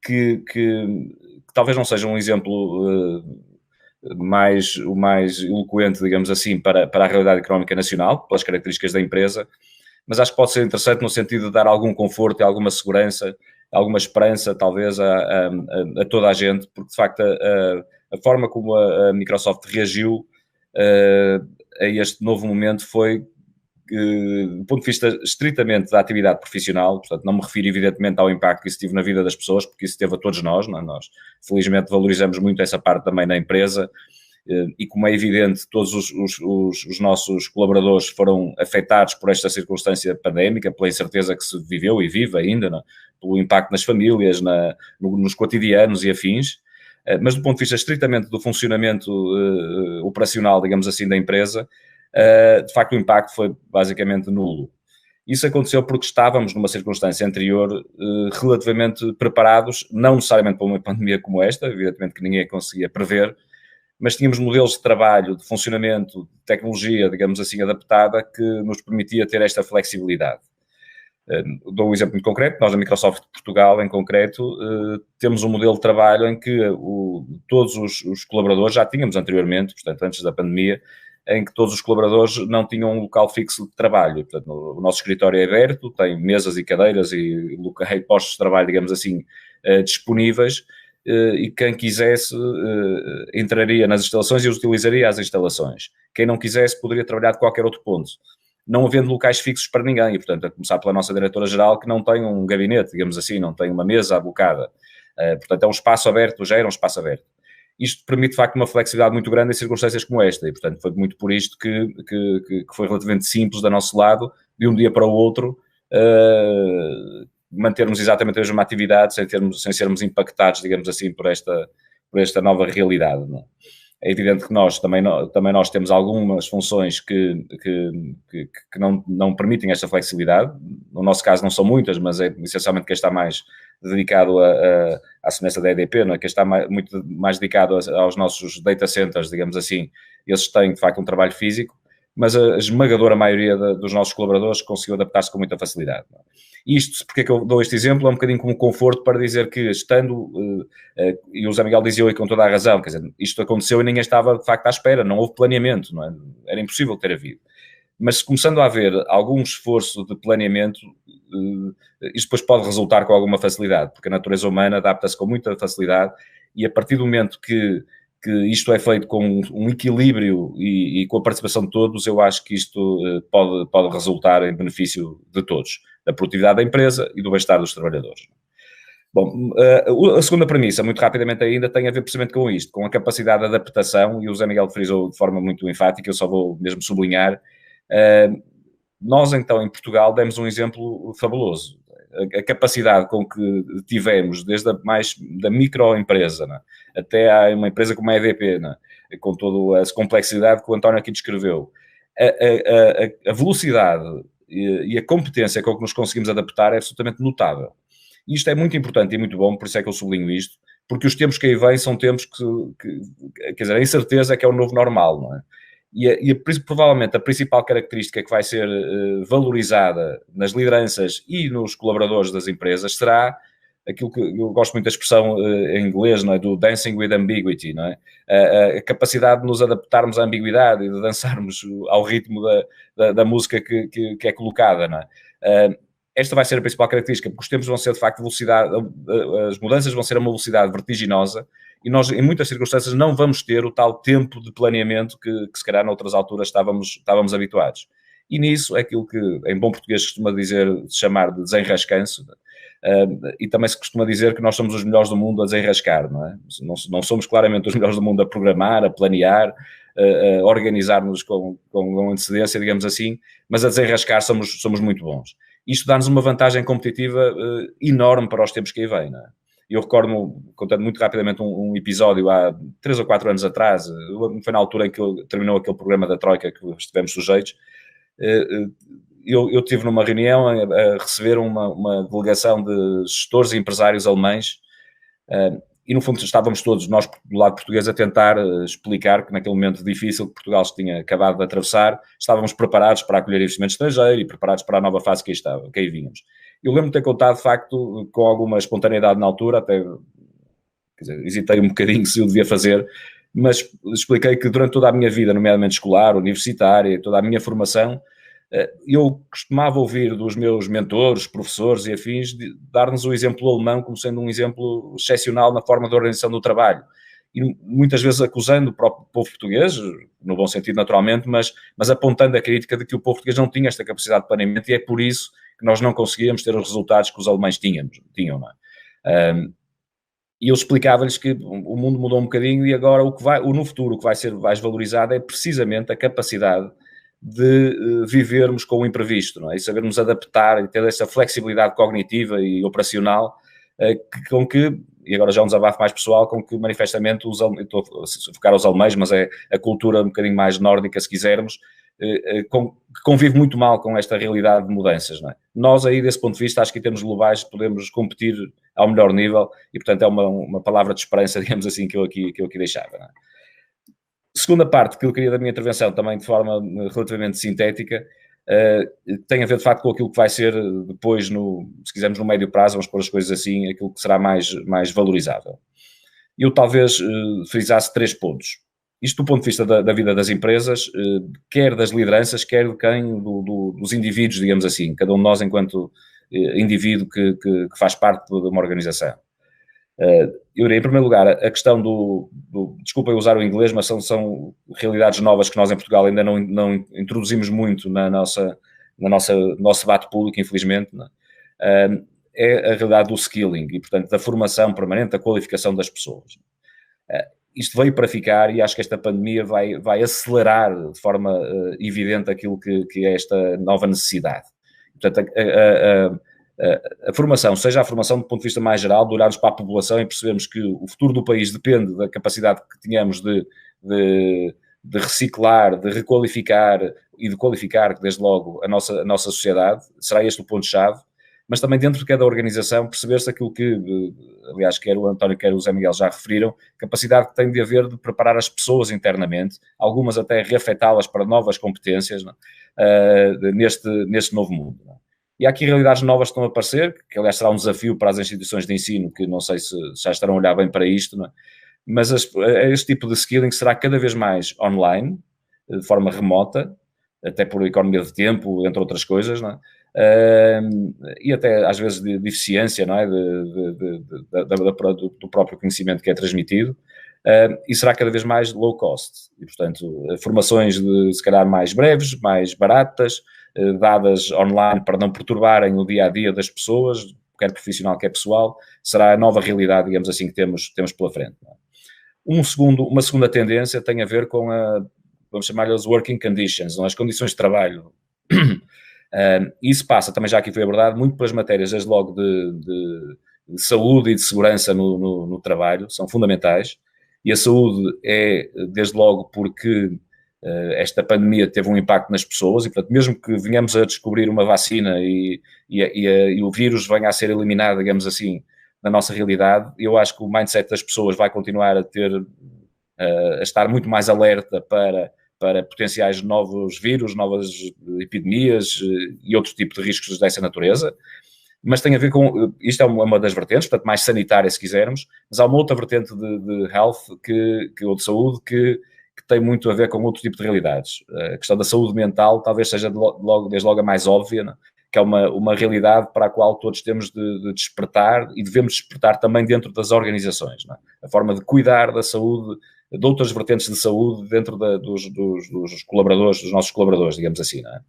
que talvez não seja um exemplo o mais eloquente, digamos assim, para a realidade económica nacional, pelas características da empresa, mas acho que pode ser interessante no sentido de dar algum conforto e alguma segurança, alguma esperança, talvez, a toda a gente, porque, de facto, a forma como a Microsoft reagiu a este novo momento foi, do ponto de vista estritamente da atividade profissional, portanto, não me refiro, evidentemente, ao impacto que isso teve na vida das pessoas, porque isso teve a todos nós, não é? Nós, felizmente, valorizamos muito essa parte também na empresa, e como é evidente, todos os nossos colaboradores foram afetados por esta circunstância pandémica, pela incerteza que se viveu e vive ainda, não é? Pelo impacto nas famílias, nos cotidianos e afins, mas do ponto de vista estritamente do funcionamento operacional, digamos assim, da empresa, de facto o impacto foi basicamente nulo. Isso aconteceu porque estávamos numa circunstância anterior relativamente preparados, não necessariamente para uma pandemia como esta, evidentemente que ninguém conseguia prever, mas tínhamos modelos de trabalho, de funcionamento, de tecnologia, digamos assim, adaptada, que nos permitia ter esta flexibilidade. Dou um exemplo muito concreto. Nós, na Microsoft Portugal, em concreto, temos um modelo de trabalho em que todos os colaboradores, já tínhamos anteriormente, portanto, antes da pandemia, em que todos os colaboradores não tinham um local fixo de trabalho. Portanto, o nosso escritório é aberto, tem mesas e cadeiras e postos de trabalho, digamos assim, disponíveis, e quem quisesse entraria nas instalações e utilizaria as instalações. Quem não quisesse poderia trabalhar de qualquer outro ponto, não havendo locais fixos para ninguém, e portanto a começar pela nossa diretora-geral, que não tem um gabinete, digamos assim, não tem uma mesa alocada, portanto é um espaço aberto, já era um espaço aberto. Isto permite de facto uma flexibilidade muito grande em circunstâncias como esta, e portanto foi muito por isto que foi relativamente simples do nosso lado, de um dia para o outro, mantermos exatamente a mesma atividade sem sermos impactados, digamos assim, por esta nova realidade. Não é? É evidente que também nós temos algumas funções que não permitem esta flexibilidade. No nosso caso não são muitas, mas é essencialmente quem está mais dedicado à semelhança da EDP, não é? Quem está muito mais dedicado aos nossos data centers, digamos assim, esses têm de facto um trabalho físico, mas a esmagadora maioria dos nossos colaboradores conseguiu adaptar-se com muita facilidade. Não é? Isto, porque é que eu dou este exemplo, é um bocadinho como conforto para dizer que estando, e o José Miguel dizia e com toda a razão, quer dizer, isto aconteceu e ninguém estava de facto à espera, não houve planeamento, não é? Era impossível ter havido. Mas começando a haver algum esforço de planeamento, isto depois pode resultar com alguma facilidade, porque a natureza humana adapta-se com muita facilidade e a partir do momento que isto é feito com um equilíbrio e com a participação de todos, eu acho que isto pode resultar em benefício de todos, da produtividade da empresa e do bem-estar dos trabalhadores. Bom, a segunda premissa, muito rapidamente ainda, tem a ver precisamente com isto, com a capacidade de adaptação, e o José Miguel frisou de forma muito enfática, eu só vou mesmo sublinhar. Nós, então, em Portugal, demos um exemplo fabuloso. A capacidade com que tivemos, desde da microempresa, né, até a uma empresa como a EDP, né, com toda a complexidade que o António aqui descreveu, a velocidade e a competência com que nos conseguimos adaptar é absolutamente notável. E isto é muito importante e muito bom, por isso é que eu sublinho isto, porque os tempos que aí vêm são tempos quer dizer, a incerteza é que é o novo normal, não é? E provavelmente a principal característica que vai ser valorizada nas lideranças e nos colaboradores das empresas será aquilo que eu gosto muito da expressão em inglês, não é? Do dancing with ambiguity, não é? A capacidade de nos adaptarmos à ambiguidade e de dançarmos ao ritmo da música que é colocada, não é? Esta vai ser a principal característica, porque os tempos vão ser de facto velocidade, as mudanças vão ser a uma velocidade vertiginosa, e nós, em muitas circunstâncias, não vamos ter o tal tempo de planeamento que se calhar, noutras alturas, estávamos habituados. E nisso é aquilo que, em bom português, costuma chamar de desenrascanço, e também se costuma dizer que nós somos os melhores do mundo a desenrascar, não é? Não somos claramente os melhores do mundo a programar, a planear, a organizar-nos com antecedência, digamos assim, mas a desenrascar somos muito bons. isto dá-nos uma vantagem competitiva enorme para os tempos que aí vêm, não é? Eu recordo-me, contando muito rapidamente um episódio há 3 ou 4 anos atrás, foi na altura em que terminou aquele programa da Troika que estivemos sujeitos. Eu estive numa reunião a receber uma delegação de gestores e empresários alemães, e no fundo estávamos todos, nós do lado português, a tentar explicar que naquele momento difícil que Portugal se tinha acabado de atravessar, estávamos preparados para acolher investimento estrangeiro e preparados para a nova fase que aí vínhamos. Eu lembro-me de ter contado, de facto, com alguma espontaneidade na altura, até, quer dizer, hesitei um bocadinho se eu devia fazer, mas expliquei que durante toda a minha vida, nomeadamente escolar, universitária, toda a minha formação, eu costumava ouvir dos meus mentores, professores e afins, dar-nos o exemplo alemão como sendo um exemplo excepcional na forma de organização do trabalho. E muitas vezes acusando o próprio povo português, no bom sentido naturalmente, mas apontando a crítica de que o povo português não tinha esta capacidade de planeamento e é por isso que nós não conseguíamos ter os resultados que os alemães tinham, não é? E eu explicava-lhes que o mundo mudou um bocadinho e agora no futuro o que vai ser mais valorizado é precisamente a capacidade de vivermos com o imprevisto, não é? E sabermos adaptar e ter essa flexibilidade cognitiva e operacional com que, e agora já um desabafo mais pessoal, com que manifestamente, estou a focar aos alemães, mas é a cultura um bocadinho mais nórdica, se quisermos, que convive muito mal com esta realidade de mudanças, não é? Nós aí, desse ponto de vista, acho que em termos globais podemos competir ao melhor nível e, portanto, é uma palavra de esperança, digamos assim, que eu aqui deixava, não é? Segunda parte que eu queria da minha intervenção, também de forma relativamente sintética, tem a ver de facto com aquilo que vai ser depois, se quisermos no médio prazo, vamos pôr as coisas assim, aquilo que será mais valorizável. Eu talvez frisasse 3 pontos. Isto do ponto de vista da vida das empresas, quer das lideranças, quer de dos indivíduos, digamos assim, cada um de nós enquanto indivíduo que faz parte de uma organização. Eu diria, em primeiro lugar, a questão desculpem usar o inglês, mas são realidades novas que nós em Portugal ainda não introduzimos muito no nosso debate público, infelizmente, não é? É a realidade do skilling e, portanto, da formação permanente, da qualificação das pessoas. Isto veio para ficar e acho que esta pandemia vai acelerar de forma evidente aquilo que é esta nova necessidade. Portanto, a formação, seja a formação do ponto de vista mais geral, de olharmos para a população e percebermos que o futuro do país depende da capacidade que tenhamos de reciclar, de requalificar e de qualificar, desde logo, a nossa sociedade, será este o ponto-chave, mas também dentro de cada organização perceber-se aquilo que, aliás, quer o António, quer o Zé Miguel já referiram, capacidade que tem de haver de preparar as pessoas internamente, algumas até reafetá-las para novas competências, não é? Neste novo mundo, não é? E há aqui realidades novas que estão a aparecer, que aliás será um desafio para as instituições de ensino, que não sei se já estarão a olhar bem para isto, não é? Mas este tipo de skilling será cada vez mais online, de forma remota, até por economia de tempo, entre outras coisas, não é? E até às vezes de eficiência, não é? Do próprio conhecimento que é transmitido, e será cada vez mais low cost. E, portanto, formações se calhar mais breves, mais baratas, dadas online para não perturbarem o dia-a-dia das pessoas, quer profissional, quer pessoal, será a nova realidade, digamos assim, que temos pela frente. Uma segunda tendência tem a ver com vamos chamar-lhe as working conditions, as condições de trabalho. Isso passa, também já aqui foi abordado, muito pelas matérias, desde logo de saúde e de segurança no trabalho, são fundamentais, e a saúde é, desde logo, porque esta pandemia teve um impacto nas pessoas e, portanto, mesmo que venhamos a descobrir uma vacina e o vírus venha a ser eliminado, digamos assim, na nossa realidade, eu acho que o mindset das pessoas vai continuar a estar muito mais alerta para potenciais novos vírus, novas epidemias e outro tipo de riscos dessa natureza, mas tem a ver com, isto é uma das vertentes, portanto, mais sanitária, se quisermos, mas há uma outra vertente de health ou de saúde que tem muito a ver com outro tipo de realidades. A questão da saúde mental talvez seja desde logo a mais óbvia, não? Que é uma realidade para a qual todos temos de despertar e devemos despertar também dentro das organizações, não é? A forma de cuidar da saúde, de outras vertentes de saúde dentro dos colaboradores, dos nossos colaboradores, digamos assim, não é?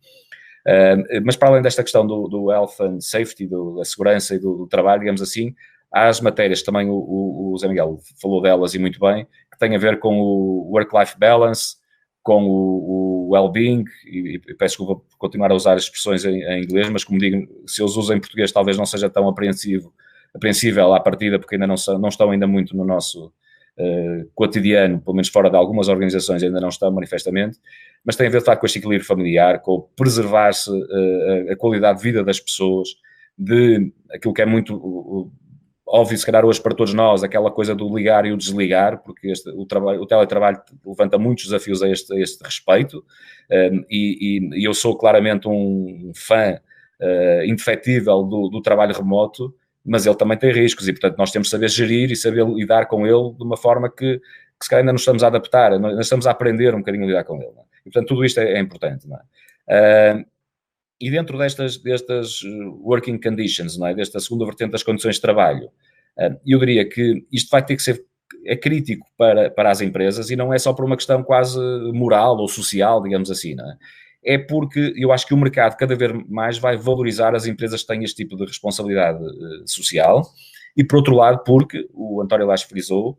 Mas para além desta questão do health and safety, da segurança e do trabalho, digamos assim, há as matérias, também o Zé Miguel falou delas e muito bem, que têm a ver com o work-life balance, com o well-being, e peço desculpa por continuar a usar as expressões em inglês, mas como digo, se eu os uso em português talvez não seja tão apreensível à partida, porque ainda não estão ainda muito no nosso cotidiano, pelo menos fora de algumas organizações ainda não estão manifestamente, mas tem a ver de facto com este equilíbrio familiar, com preservar-se a qualidade de vida das pessoas, de aquilo que é muito óbvio, se calhar hoje para todos nós, aquela coisa do ligar e o desligar, porque o teletrabalho levanta muitos desafios a este respeito, e eu sou claramente um fã indefetível do trabalho remoto, mas ele também tem riscos e, portanto, nós temos de saber gerir e saber lidar com ele de uma forma que se calhar ainda nos estamos a adaptar, ainda estamos a aprender um bocadinho a lidar com ele. Não é? E, portanto, tudo isto é importante. Não é? E dentro destas working conditions, não é? Desta segunda vertente das condições de trabalho, eu diria que isto vai ter que ser crítico para as empresas e não é só por uma questão quase moral ou social, digamos assim, não é? É porque eu acho que o mercado cada vez mais vai valorizar as empresas que têm este tipo de responsabilidade social e, por outro lado, porque, o António Lage frisou,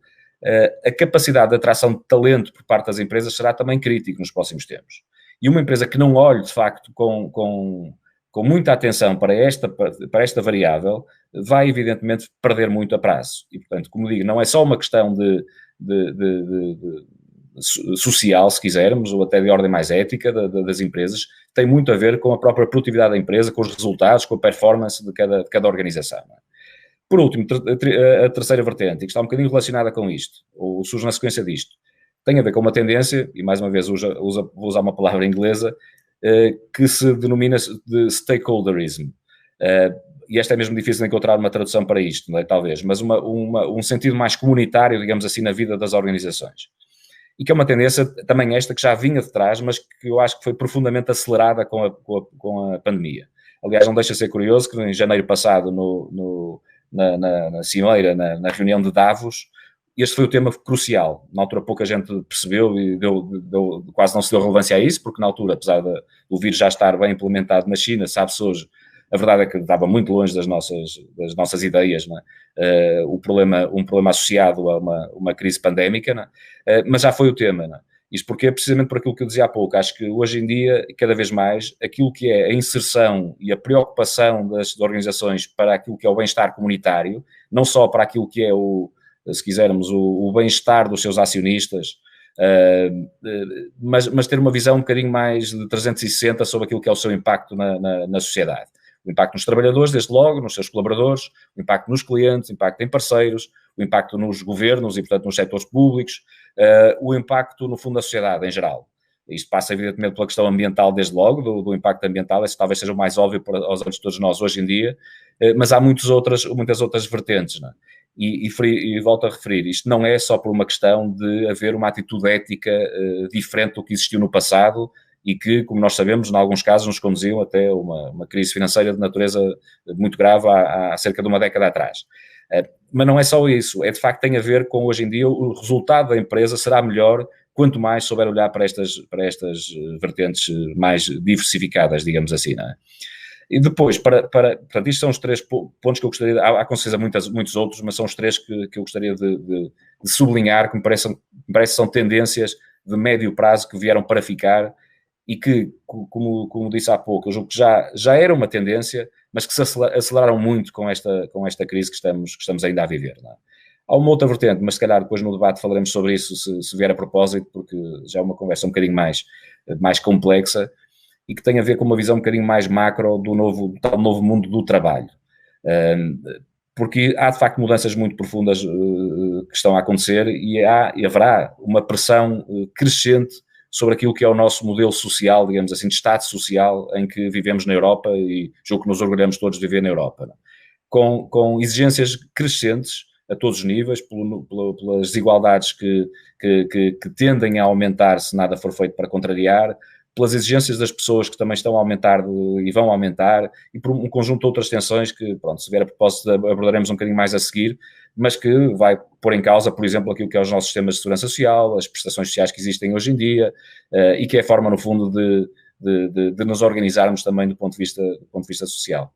a capacidade de atração de talento por parte das empresas será também crítico nos próximos tempos. E uma empresa que não olhe, de facto, com muita atenção para esta variável, vai, evidentemente, perder muito a prazo. E, portanto, como digo, não é só uma questão social, se quisermos, ou até de ordem mais ética das empresas, tem muito a ver com a própria produtividade da empresa, com os resultados, com a performance de cada organização. Não é? Por último, a terceira vertente, e que está um bocadinho relacionada com isto, ou surge na sequência disto, tem a ver com uma tendência, e mais uma vez vou usar uma palavra inglesa, que se denomina de stakeholderism. E esta é mesmo difícil de encontrar uma tradução para isto, não é? Talvez, mas um sentido mais comunitário, digamos assim, na vida das organizações. E que é uma tendência também esta que já vinha de trás, mas que eu acho que foi profundamente acelerada com a pandemia. Aliás, não deixa de ser curioso que em janeiro passado, na Cimeira, na reunião de Davos, este foi o tema crucial. Na altura pouca gente percebeu e quase não se deu relevância a isso, porque na altura, apesar do vírus já estar bem implementado na China, sabe-se hoje, a verdade é que estava muito longe das nossas ideias, não é? Um problema associado a uma crise pandémica, não é? Mas já foi o tema, não é? Isto porque é precisamente por aquilo que eu dizia há pouco. Acho que hoje em dia, cada vez mais, aquilo que é a inserção e a preocupação das organizações para aquilo que é o bem-estar comunitário, não só para aquilo que é se quisermos, o bem-estar dos seus acionistas, mas ter uma visão um bocadinho mais de 360 sobre aquilo que é o seu impacto na sociedade. O impacto nos trabalhadores, desde logo, nos seus colaboradores, o impacto nos clientes, o impacto em parceiros, o impacto nos governos e, portanto, nos setores públicos, o impacto, no fundo, da sociedade em geral. Isto passa, evidentemente, pela questão ambiental, desde logo, do impacto ambiental, esse talvez seja o mais óbvio aos olhos de todos nós hoje em dia, mas há muitas outras vertentes, não é? E volto a referir, isto não é só por uma questão de haver uma atitude ética diferente do que existiu no passado e que, como nós sabemos, em alguns casos nos conduziu até uma crise financeira de natureza muito grave há cerca de uma década atrás. Mas não é só isso, de facto tem a ver com, hoje em dia, o resultado da empresa será melhor quanto mais souber olhar para estas vertentes mais diversificadas, digamos assim, não é? E depois, portanto, isto são os três pontos que eu gostaria, há com certeza muitos outros, mas são os três que eu gostaria de sublinhar, que me parece que são tendências de médio prazo que vieram para ficar e que, como disse há pouco, eu julgo que já era uma tendência, mas que se aceleraram muito com esta crise que estamos ainda a viver. Não é? Há uma outra vertente, mas se calhar depois no debate falaremos sobre isso, se vier a propósito, porque já é uma conversa um bocadinho mais complexa, e que tem a ver com uma visão um bocadinho mais macro do tal novo mundo do trabalho. Porque há, de facto, mudanças muito profundas que estão a acontecer e haverá uma pressão crescente sobre aquilo que é o nosso modelo social, digamos assim, de Estado social em que vivemos na Europa e julgo que nos orgulhamos todos de viver na Europa. Não? Com exigências crescentes a todos os níveis, pelas desigualdades que tendem a aumentar se nada for feito para contrariar, pelas exigências das pessoas que também estão a aumentar e vão aumentar, e por um conjunto de outras tensões que, pronto, se vier a propósito, abordaremos um bocadinho mais a seguir, mas que vai pôr em causa, por exemplo, aquilo que é os nossos sistemas de segurança social, as prestações sociais que existem hoje em dia, e que é a forma, no fundo, de nos organizarmos também do ponto de vista social.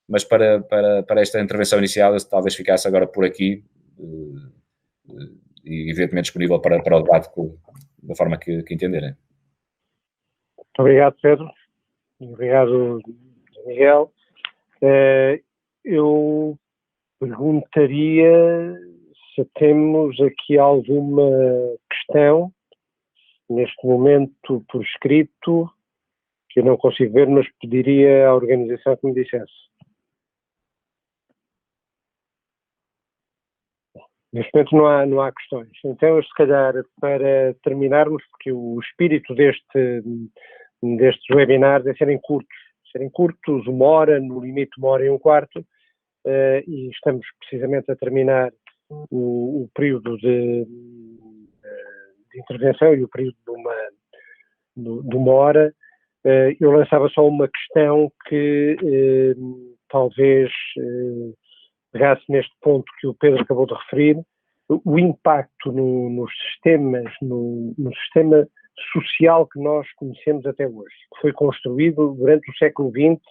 Mas para esta intervenção inicial, eu talvez ficasse agora por aqui, e evidentemente disponível para o debate da forma que entenderem. Obrigado, Pedro. Obrigado, Miguel. Eu perguntaria se temos aqui alguma questão, neste momento por escrito, que eu não consigo ver, mas pediria à organização que me dissesse. Neste momento não há questões. Então, se calhar, para terminarmos, porque o espírito destes webinars é serem curtos, 1 hora, no limite 1 hora e um quarto, e estamos precisamente a terminar o período de intervenção e o período de 1 hora. Eu lançava só uma questão que talvez pegasse neste ponto que o Pedro acabou de referir, o impacto nos sistemas, no sistema social que nós conhecemos até hoje, que foi construído durante o século XX,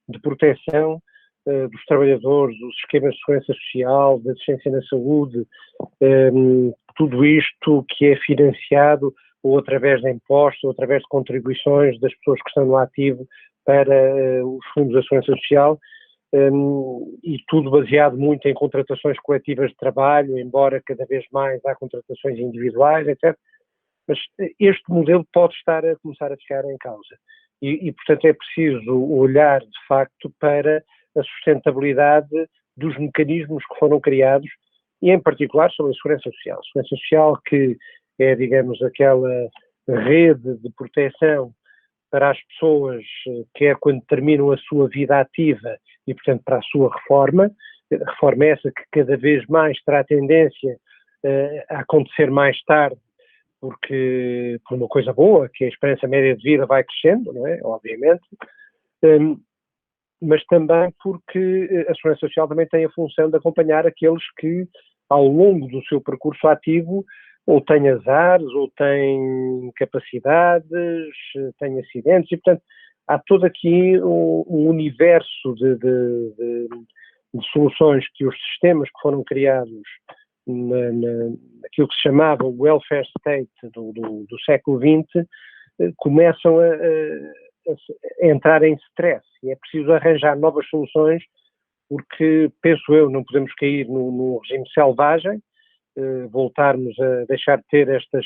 de proteção dos trabalhadores, dos esquemas de segurança social, da assistência na saúde, tudo isto que é financiado ou através de impostos, ou através de contribuições das pessoas que estão no ativo para os fundos da segurança social, e tudo baseado muito em contratações coletivas de trabalho, embora cada vez mais há contratações individuais, etc. Mas este modelo pode estar a começar a ficar em causa. E, portanto, é preciso olhar, de facto, para a sustentabilidade dos mecanismos que foram criados, e, em particular, sobre a segurança social. A segurança social que é, digamos, aquela rede de proteção para as pessoas, quer quando terminam a sua vida ativa e, portanto, para a sua reforma. A reforma é essa que cada vez mais terá tendência a acontecer mais tarde, porque por uma coisa boa, que a esperança média de vida vai crescendo, não é? Obviamente, mas também porque a segurança social também tem a função de acompanhar aqueles que, ao longo do seu percurso ativo, ou têm azares, ou têm incapacidades, têm acidentes, e, portanto, há todo aqui um universo de soluções que os sistemas que foram criados naquilo que se chamava o welfare state do século XX começam a entrar em stress, e é preciso arranjar novas soluções, porque, penso eu, não podemos cair no regime selvagem, voltarmos a deixar de ter estes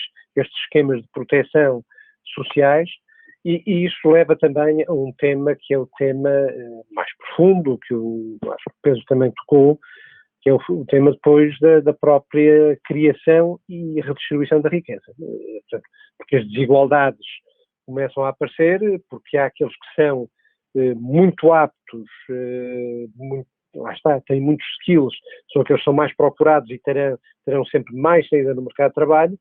esquemas de proteção sociais, e isso leva também a um tema que é o tema mais profundo, que acho que o Pedro também tocou, que é o tema depois da própria criação e redistribuição da riqueza. Porque as desigualdades começam a aparecer, porque há aqueles que são muito aptos, lá está, têm muitos skills, são aqueles que são mais procurados e terão sempre mais saída no mercado de trabalho,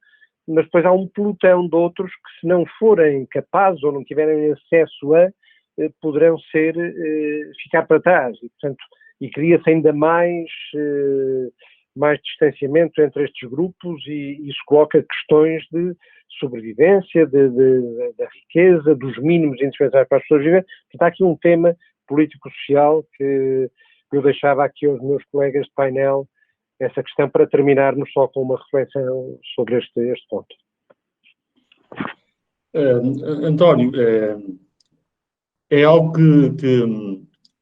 mas depois há um pelotão de outros que, se não forem capazes ou não tiverem acesso poderão ficar para trás, e, portanto, cria-se ainda mais distanciamento entre estes grupos, e isso coloca questões de sobrevivência, da riqueza, dos mínimos indispensáveis para as pessoas viverem. Portanto, há aqui um tema político-social que eu deixava aqui aos meus colegas de painel, essa questão, para terminarmos só com uma reflexão sobre este ponto. António, é algo que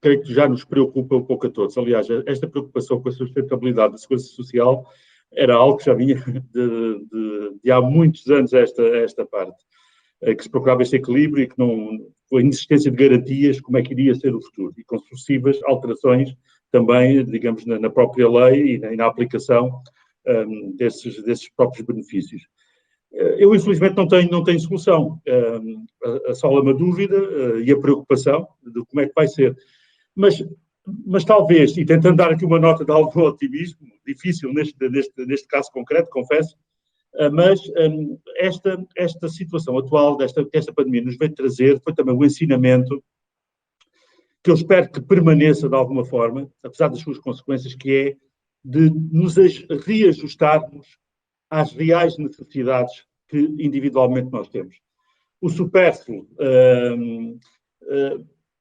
creio que já nos preocupa um pouco a todos. Aliás, esta preocupação com a sustentabilidade da segurança social era algo que já vinha de há muitos anos esta parte, que se procurava este equilíbrio e que com a inexistência de garantias como é que iria ser o futuro, e com sucessivas alterações também, digamos, na própria lei e na aplicação desses próprios benefícios. Eu, infelizmente, não tenho solução. Assola-me a dúvida e a preocupação de como é que vai ser. Mas talvez, e tentando dar aqui uma nota de algum otimismo, difícil neste caso concreto, confesso, mas esta situação atual, que esta pandemia nos veio trazer, foi também um ensinamento que eu espero que permaneça de alguma forma, apesar das suas consequências, que é de nos reajustarmos às reais necessidades que individualmente nós temos. O supérfluo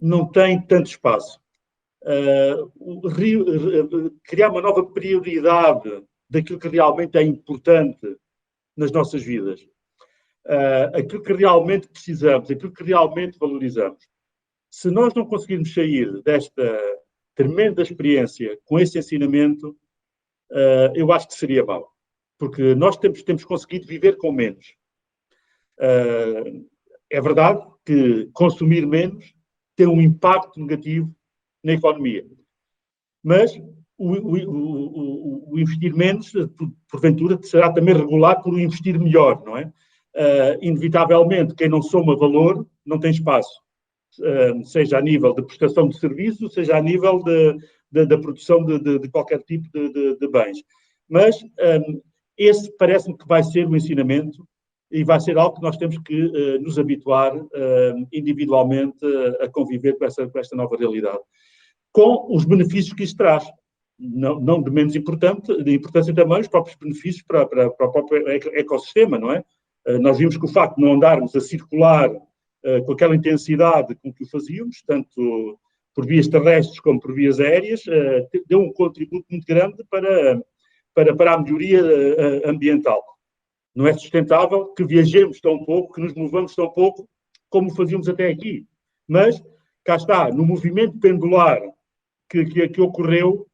não tem tanto espaço. Criar uma nova prioridade daquilo que realmente é importante nas nossas vidas. aquilo que realmente precisamos, aquilo que realmente valorizamos. Se nós não conseguirmos sair desta tremenda experiência com esse ensinamento, eu acho que seria mau. Porque nós temos conseguido viver com menos. É verdade que consumir menos tem um impacto negativo na economia. Mas o investir menos, porventura, será também regulado por um investir melhor, não é? Inevitavelmente, quem não soma valor não tem espaço. Seja a nível de prestação de serviço, seja a nível da produção de qualquer tipo de bens. Mas esse parece-me que vai ser o ensinamento e vai ser algo que nós temos que nos habituar individualmente a conviver com esta nova realidade. Com os benefícios que isso traz. Não de menos importante, de importância também os próprios benefícios para o próprio ecossistema, não é? Nós vimos que o facto de não andarmos a circular com aquela intensidade com que o fazíamos, tanto por vias terrestres como por vias aéreas, deu um contributo muito grande para a melhoria ambiental. Não é sustentável que viajemos tão pouco, que nos movamos tão pouco como fazíamos até aqui. Mas, cá está, no movimento pendular que ocorreu,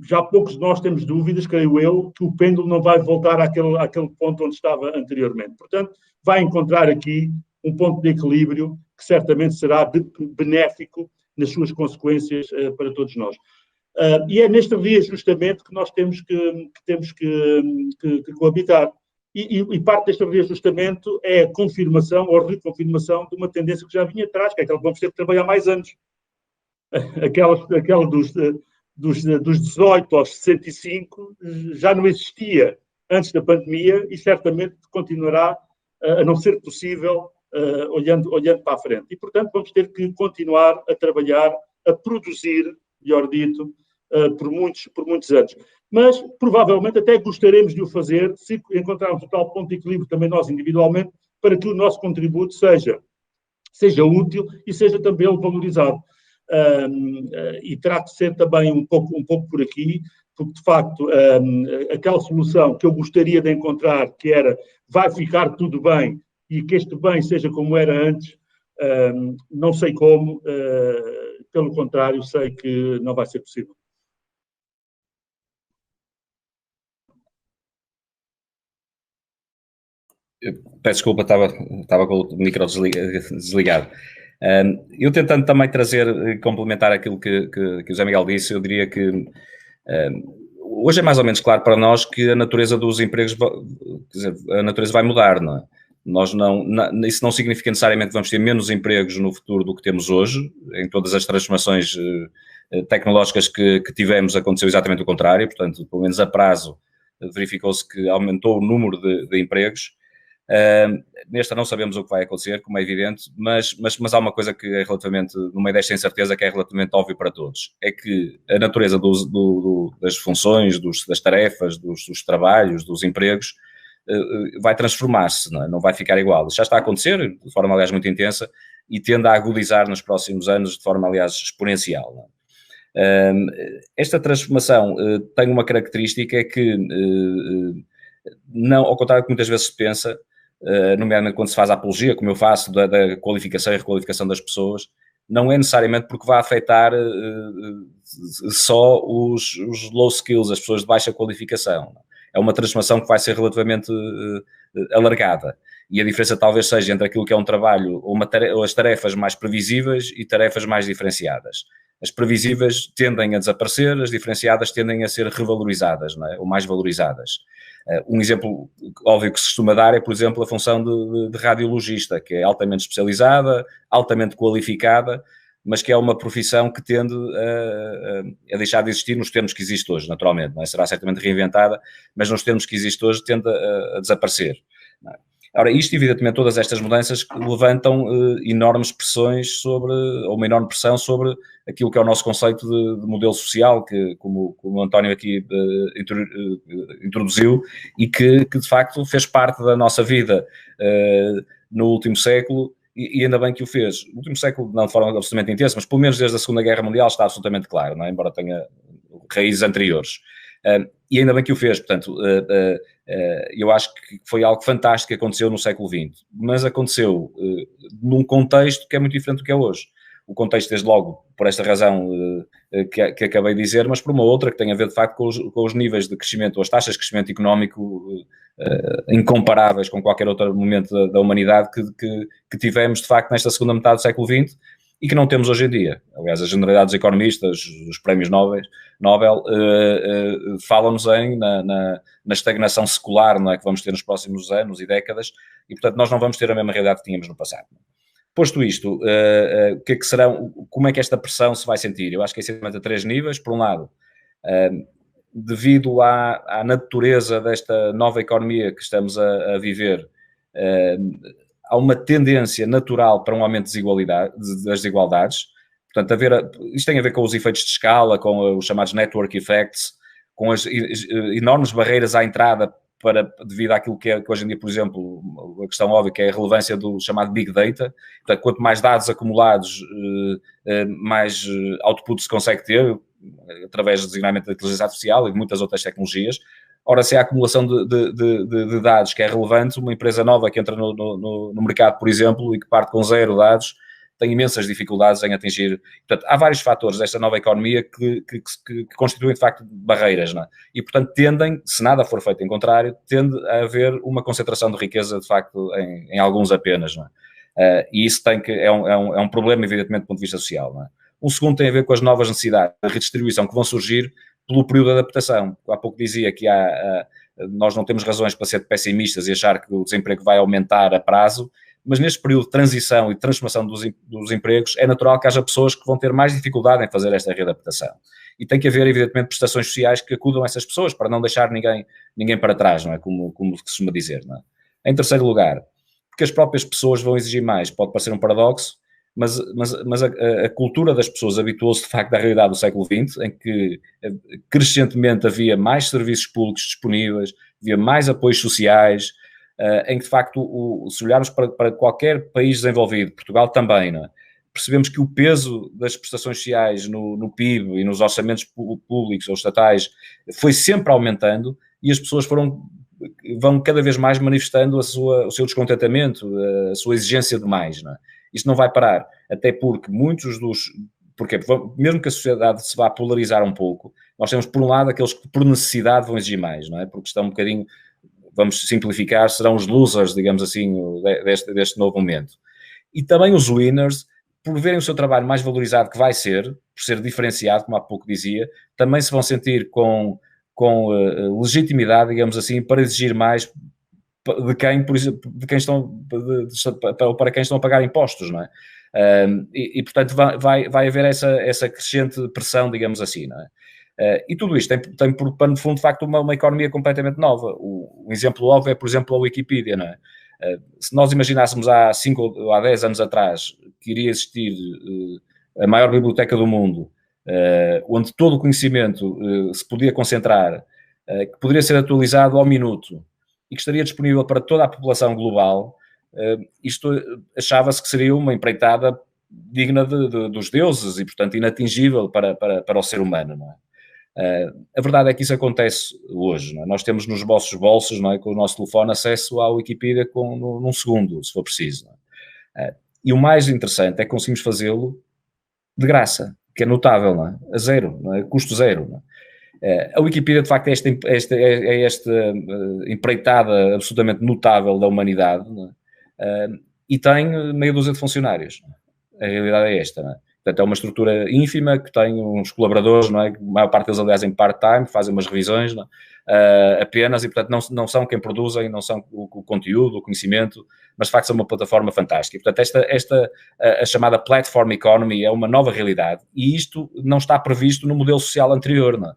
já poucos de nós temos dúvidas, creio eu, que o pêndulo não vai voltar àquele ponto onde estava anteriormente. Portanto, vai encontrar aqui um ponto de equilíbrio que certamente será benéfico nas suas consequências para todos nós. E é neste reajustamento que nós temos que coabitar. E parte deste reajustamento é a confirmação ou reconfirmação de uma tendência que já vinha atrás, que é aquela que vamos ter que trabalhar mais anos. Aquela dos 18 aos 65 já não existia antes da pandemia e certamente continuará a não ser possível olhando para a frente. E, portanto, vamos ter que continuar a trabalhar, a produzir, melhor dito, por muitos anos. Mas, provavelmente, até gostaremos de o fazer se encontrarmos o tal ponto de equilíbrio também nós individualmente para que o nosso contributo seja útil e seja também valorizado. E terá de ser também um pouco por aqui, porque, de facto, aquela solução que eu gostaria de encontrar, que era vai ficar tudo bem e que este bem seja como era antes, não sei como, pelo contrário, sei que não vai ser possível. Peço desculpa, estava com o micro desligado. Eu tentando também complementar aquilo que o José Miguel disse, eu diria que hoje é mais ou menos claro para nós que a natureza dos empregos, quer dizer, a natureza vai mudar, não é? Isso não significa necessariamente que vamos ter menos empregos no futuro do que temos hoje. Em todas as transformações tecnológicas que tivemos, aconteceu exatamente o contrário. Portanto, pelo menos a prazo, verificou-se que aumentou o número de empregos. Nesta não sabemos o que vai acontecer, como é evidente, mas há uma coisa que é relativamente, no meio desta incerteza, que é relativamente óbvio para todos, é que a natureza das funções, das tarefas, dos trabalhos, dos empregos, vai transformar-se, não vai ficar igual. Isso já está a acontecer, de forma, aliás, muito intensa, e tende a agudizar nos próximos anos, de forma, aliás, exponencial, não é? Esta transformação tem uma característica, é que, não, ao contrário do que muitas vezes se pensa, nomeadamente quando se faz a apologia, como eu faço, da qualificação e requalificação das pessoas, não é necessariamente porque vai afetar só os low skills, as pessoas de baixa qualificação. É uma transformação que vai ser relativamente alargada. E a diferença talvez seja entre aquilo que é um trabalho, ou as tarefas mais previsíveis e tarefas mais diferenciadas. As previsíveis tendem a desaparecer, as diferenciadas tendem a ser revalorizadas, não é? Ou mais valorizadas. Um exemplo óbvio que se costuma dar é, por exemplo, a função de radiologista, que é altamente especializada, altamente qualificada, mas que é uma profissão que tende a deixar de existir nos termos que existe hoje, naturalmente. Não é? Será certamente reinventada, mas nos termos que existe hoje tende a desaparecer. Não é? Ora, isto, evidentemente, todas estas mudanças levantam enormes pressões ou uma enorme pressão sobre aquilo que é o nosso conceito de modelo social, que, como o António aqui introduziu, e que, de facto, fez parte da nossa vida no último século, e ainda bem que o fez. No último século, não de forma absolutamente intensa, mas pelo menos desde a Segunda Guerra Mundial está absolutamente claro, não é? Embora tenha raízes anteriores. E ainda bem que o fez, portanto, eu acho que foi algo fantástico que aconteceu no século XX, mas aconteceu num contexto que é muito diferente do que é hoje. O contexto, desde logo, por esta razão que acabei de dizer, mas por uma outra que tem a ver, de facto, com os níveis de crescimento, as taxas de crescimento económico incomparáveis com qualquer outro momento da humanidade que tivemos, de facto, nesta segunda metade do século XX e que não temos hoje em dia. Aliás, a generalidade dos economistas, os prémios Nobel falam-nos na estagnação secular, não é, que vamos ter nos próximos anos e décadas, e, portanto, nós não vamos ter a mesma realidade que tínhamos no passado. Posto isto, o que é que serão, como é que esta pressão se vai sentir? Eu acho que é essencialmente a 3 níveis. Por um lado, devido à natureza desta nova economia que estamos a viver, há uma tendência natural para um aumento das desigualdades. Portanto, isto tem a ver com os efeitos de escala, com os chamados network effects, com as enormes barreiras à entrada devido àquilo que é hoje em dia, por exemplo, a questão óbvia que é a relevância do chamado Big Data. Portanto, quanto mais dados acumulados, mais output se consegue ter, através, designadamente, da inteligência artificial e de muitas outras tecnologias. Ora, se há acumulação de dados que é relevante, uma empresa nova que entra no mercado, por exemplo, e que parte com 0 dados, tem imensas dificuldades em atingir. Portanto, há vários fatores desta nova economia que constituem, de facto, barreiras, não é? E, portanto, se nada for feito em contrário, tende a haver uma concentração de riqueza, de facto, em alguns apenas, não é? E isso é um problema, evidentemente, do ponto de vista social, não é? Um segundo tem a ver com as novas necessidades de redistribuição que vão surgir pelo período de adaptação. Há pouco dizia que nós não temos razões para ser pessimistas e achar que o desemprego vai aumentar a prazo, mas neste período de transição e de transformação dos empregos é natural que haja pessoas que vão ter mais dificuldade em fazer esta readaptação. E tem que haver, evidentemente, prestações sociais que acudam a essas pessoas para não deixar ninguém para trás, não é? Como se costuma dizer, não é? Em terceiro lugar, porque as próprias pessoas vão exigir mais. Pode parecer um paradoxo, mas a cultura das pessoas habituou-se, de facto, à realidade do século XX, em que crescentemente havia mais serviços públicos disponíveis, havia mais apoios sociais, em que, de facto, se olharmos para qualquer país desenvolvido, Portugal também, não é? Percebemos que o peso das prestações sociais no PIB e nos orçamentos públicos ou estatais foi sempre aumentando e as pessoas vão cada vez mais manifestando o seu descontentamento, a sua exigência de mais, não é? Isto não vai parar, até porque porque mesmo que a sociedade se vá polarizar um pouco, nós temos, por um lado, aqueles que por necessidade vão exigir mais, não é? Porque estão um bocadinho, vamos simplificar, serão os losers, digamos assim, deste novo momento. E também os winners, por verem o seu trabalho mais valorizado, que vai ser, por ser diferenciado, como há pouco dizia, também se vão sentir com legitimidade, digamos assim, para exigir mais de quem, por exemplo, para quem estão a pagar impostos, não é? E portanto, vai haver essa crescente pressão, digamos assim, não é? E tudo isto tem por pano de fundo, de facto, uma economia completamente nova. Um exemplo óbvio é, por exemplo, a Wikipedia, não é? Se nós imaginássemos há 5 ou há 10 anos atrás que iria existir a maior biblioteca do mundo, onde todo o conhecimento se podia concentrar, que poderia ser atualizado ao minuto e que estaria disponível para toda a população global, isto achava-se que seria uma empreitada digna dos deuses e, portanto, inatingível para o ser humano, não é? A verdade é que isso acontece hoje, não é? Nós temos nos vossos bolsos, não é, com o nosso telefone, acesso à Wikipedia num segundo, se for preciso, não é? E o mais interessante é que conseguimos fazê-lo de graça, que é notável, não é? A zero, não é? Custo zero, não é? A Wikipedia, de facto, é esta empreitada absolutamente notável da humanidade, não é? E tem meia dúzia de funcionários. A realidade é esta, não é? Portanto, é uma estrutura ínfima que tem uns colaboradores, não é? A maior parte deles, aliás, em part-time, fazem umas revisões, não é? Apenas, e portanto não são quem produzem, não são o conteúdo, o conhecimento, mas de facto são uma plataforma fantástica. E, portanto, a chamada platform economy é uma nova realidade e isto não está previsto no modelo social anterior, não é?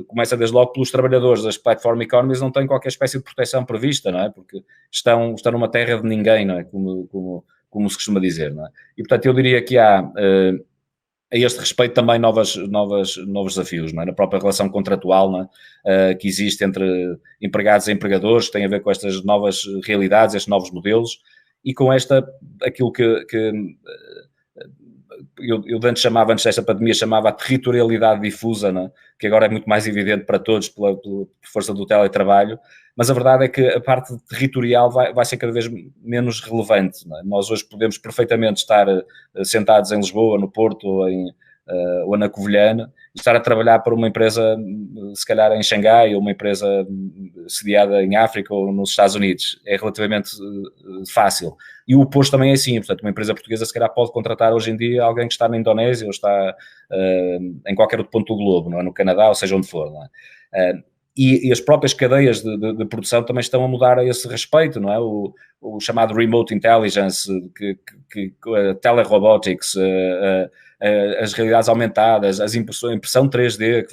Começa desde logo pelos trabalhadores das platform economies, não têm qualquer espécie de proteção prevista, não é? Porque estão numa terra de ninguém, não é? Como se costuma dizer, não é? E, portanto, eu diria que há, a este respeito, também novos desafios, não é? Na própria relação contratual, não é? Que existe entre empregados e empregadores, que tem a ver com estas novas realidades, estes novos modelos, e com aquilo que eu antes chamava, antes desta pandemia, chamava a territorialidade difusa, né? Que agora é muito mais evidente para todos pela força do teletrabalho, mas a verdade é que a parte territorial vai ser cada vez menos relevante. Né? Nós hoje podemos perfeitamente estar sentados em Lisboa, no Porto ou na Covilhã, estar a trabalhar para uma empresa, se calhar em Xangai, ou uma empresa sediada em África ou nos Estados Unidos. É relativamente fácil. E o oposto também é assim, portanto, uma empresa portuguesa se calhar pode contratar hoje em dia alguém que está na Indonésia ou está em qualquer outro ponto do globo, não é? No Canadá, ou seja onde for, não é? E as próprias cadeias de produção também estão a mudar a esse respeito, não é? O chamado Remote Intelligence, Telerobotics, as realidades aumentadas, a impressão 3D, que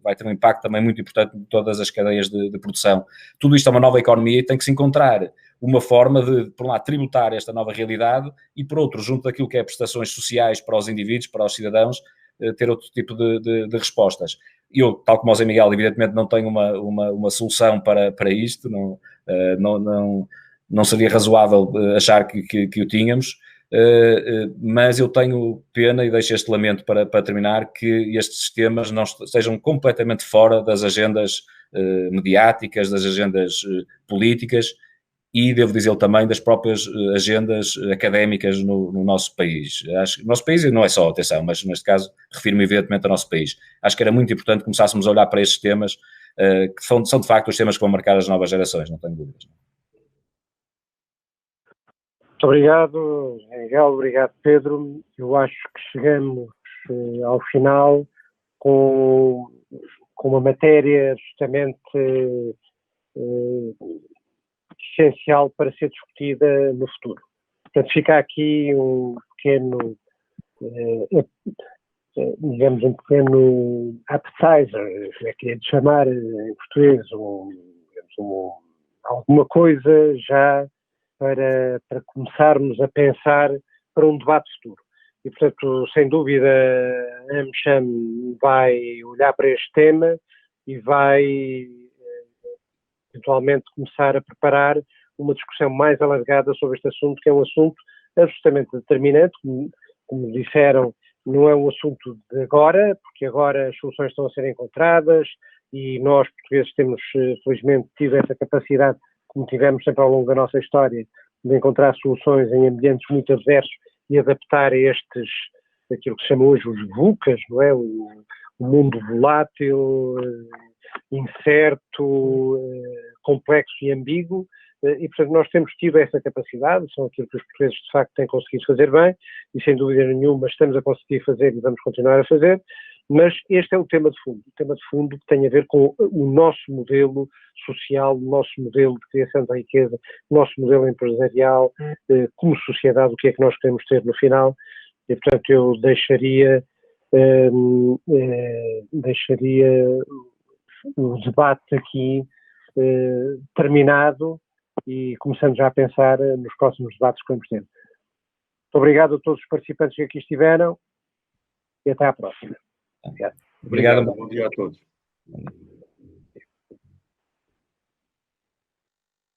vai ter um impacto também muito importante em todas as cadeias de produção. Tudo isto é uma nova economia e tem que se encontrar uma forma de, por um lado, tributar esta nova realidade e, por outro, junto daquilo que é prestações sociais para os indivíduos, para os cidadãos, ter outro tipo de respostas. Eu, tal como o Zé Miguel, evidentemente não tenho uma solução para isto, não seria razoável achar que o tínhamos, mas eu tenho pena e deixo este lamento para terminar, que estes sistemas não estejam completamente fora das agendas mediáticas, das agendas políticas e, devo dizer também, das próprias agendas académicas no nosso país. Acho que o nosso país não é só, atenção, mas neste caso refiro-me evidentemente ao nosso país. Acho que era muito importante começássemos a olhar para estes temas, que são de facto os temas que vão marcar as novas gerações, não tenho dúvidas. Muito obrigado, Miguel, obrigado, Pedro. Eu acho que chegamos ao final com uma matéria justamente essencial para ser discutida no futuro. Portanto, fica aqui um pequeno, digamos, um pequeno appetizer, queria chamar em português, alguma coisa já para começarmos a pensar para um debate futuro. E, portanto, sem dúvida, a AmCham vai olhar para este tema e vai eventualmente começar a preparar uma discussão mais alargada sobre este assunto, que é um assunto absolutamente determinante, como disseram, não é um assunto de agora, porque agora as soluções estão a ser encontradas e nós, portugueses, temos felizmente tido essa capacidade, como tivemos sempre ao longo da nossa história, de encontrar soluções em ambientes muito adversos e adaptar a estes, aquilo que se chama hoje os VUCAs, não é? O mundo volátil, incerto, complexo e ambíguo, e portanto nós temos tido essa capacidade, são aquilo que os portugueses de facto têm conseguido fazer bem, e sem dúvida nenhuma estamos a conseguir fazer e vamos continuar a fazer, mas este é o tema de fundo que tem a ver com o nosso modelo social, o nosso modelo de criação de riqueza, o nosso modelo empresarial, como sociedade, o que é que nós queremos ter no final, e portanto eu deixaria o debate aqui terminado e começando já a pensar nos próximos debates que vamos ter. Muito obrigado a todos os participantes que aqui estiveram e até à próxima. Obrigado. Bom dia a todos.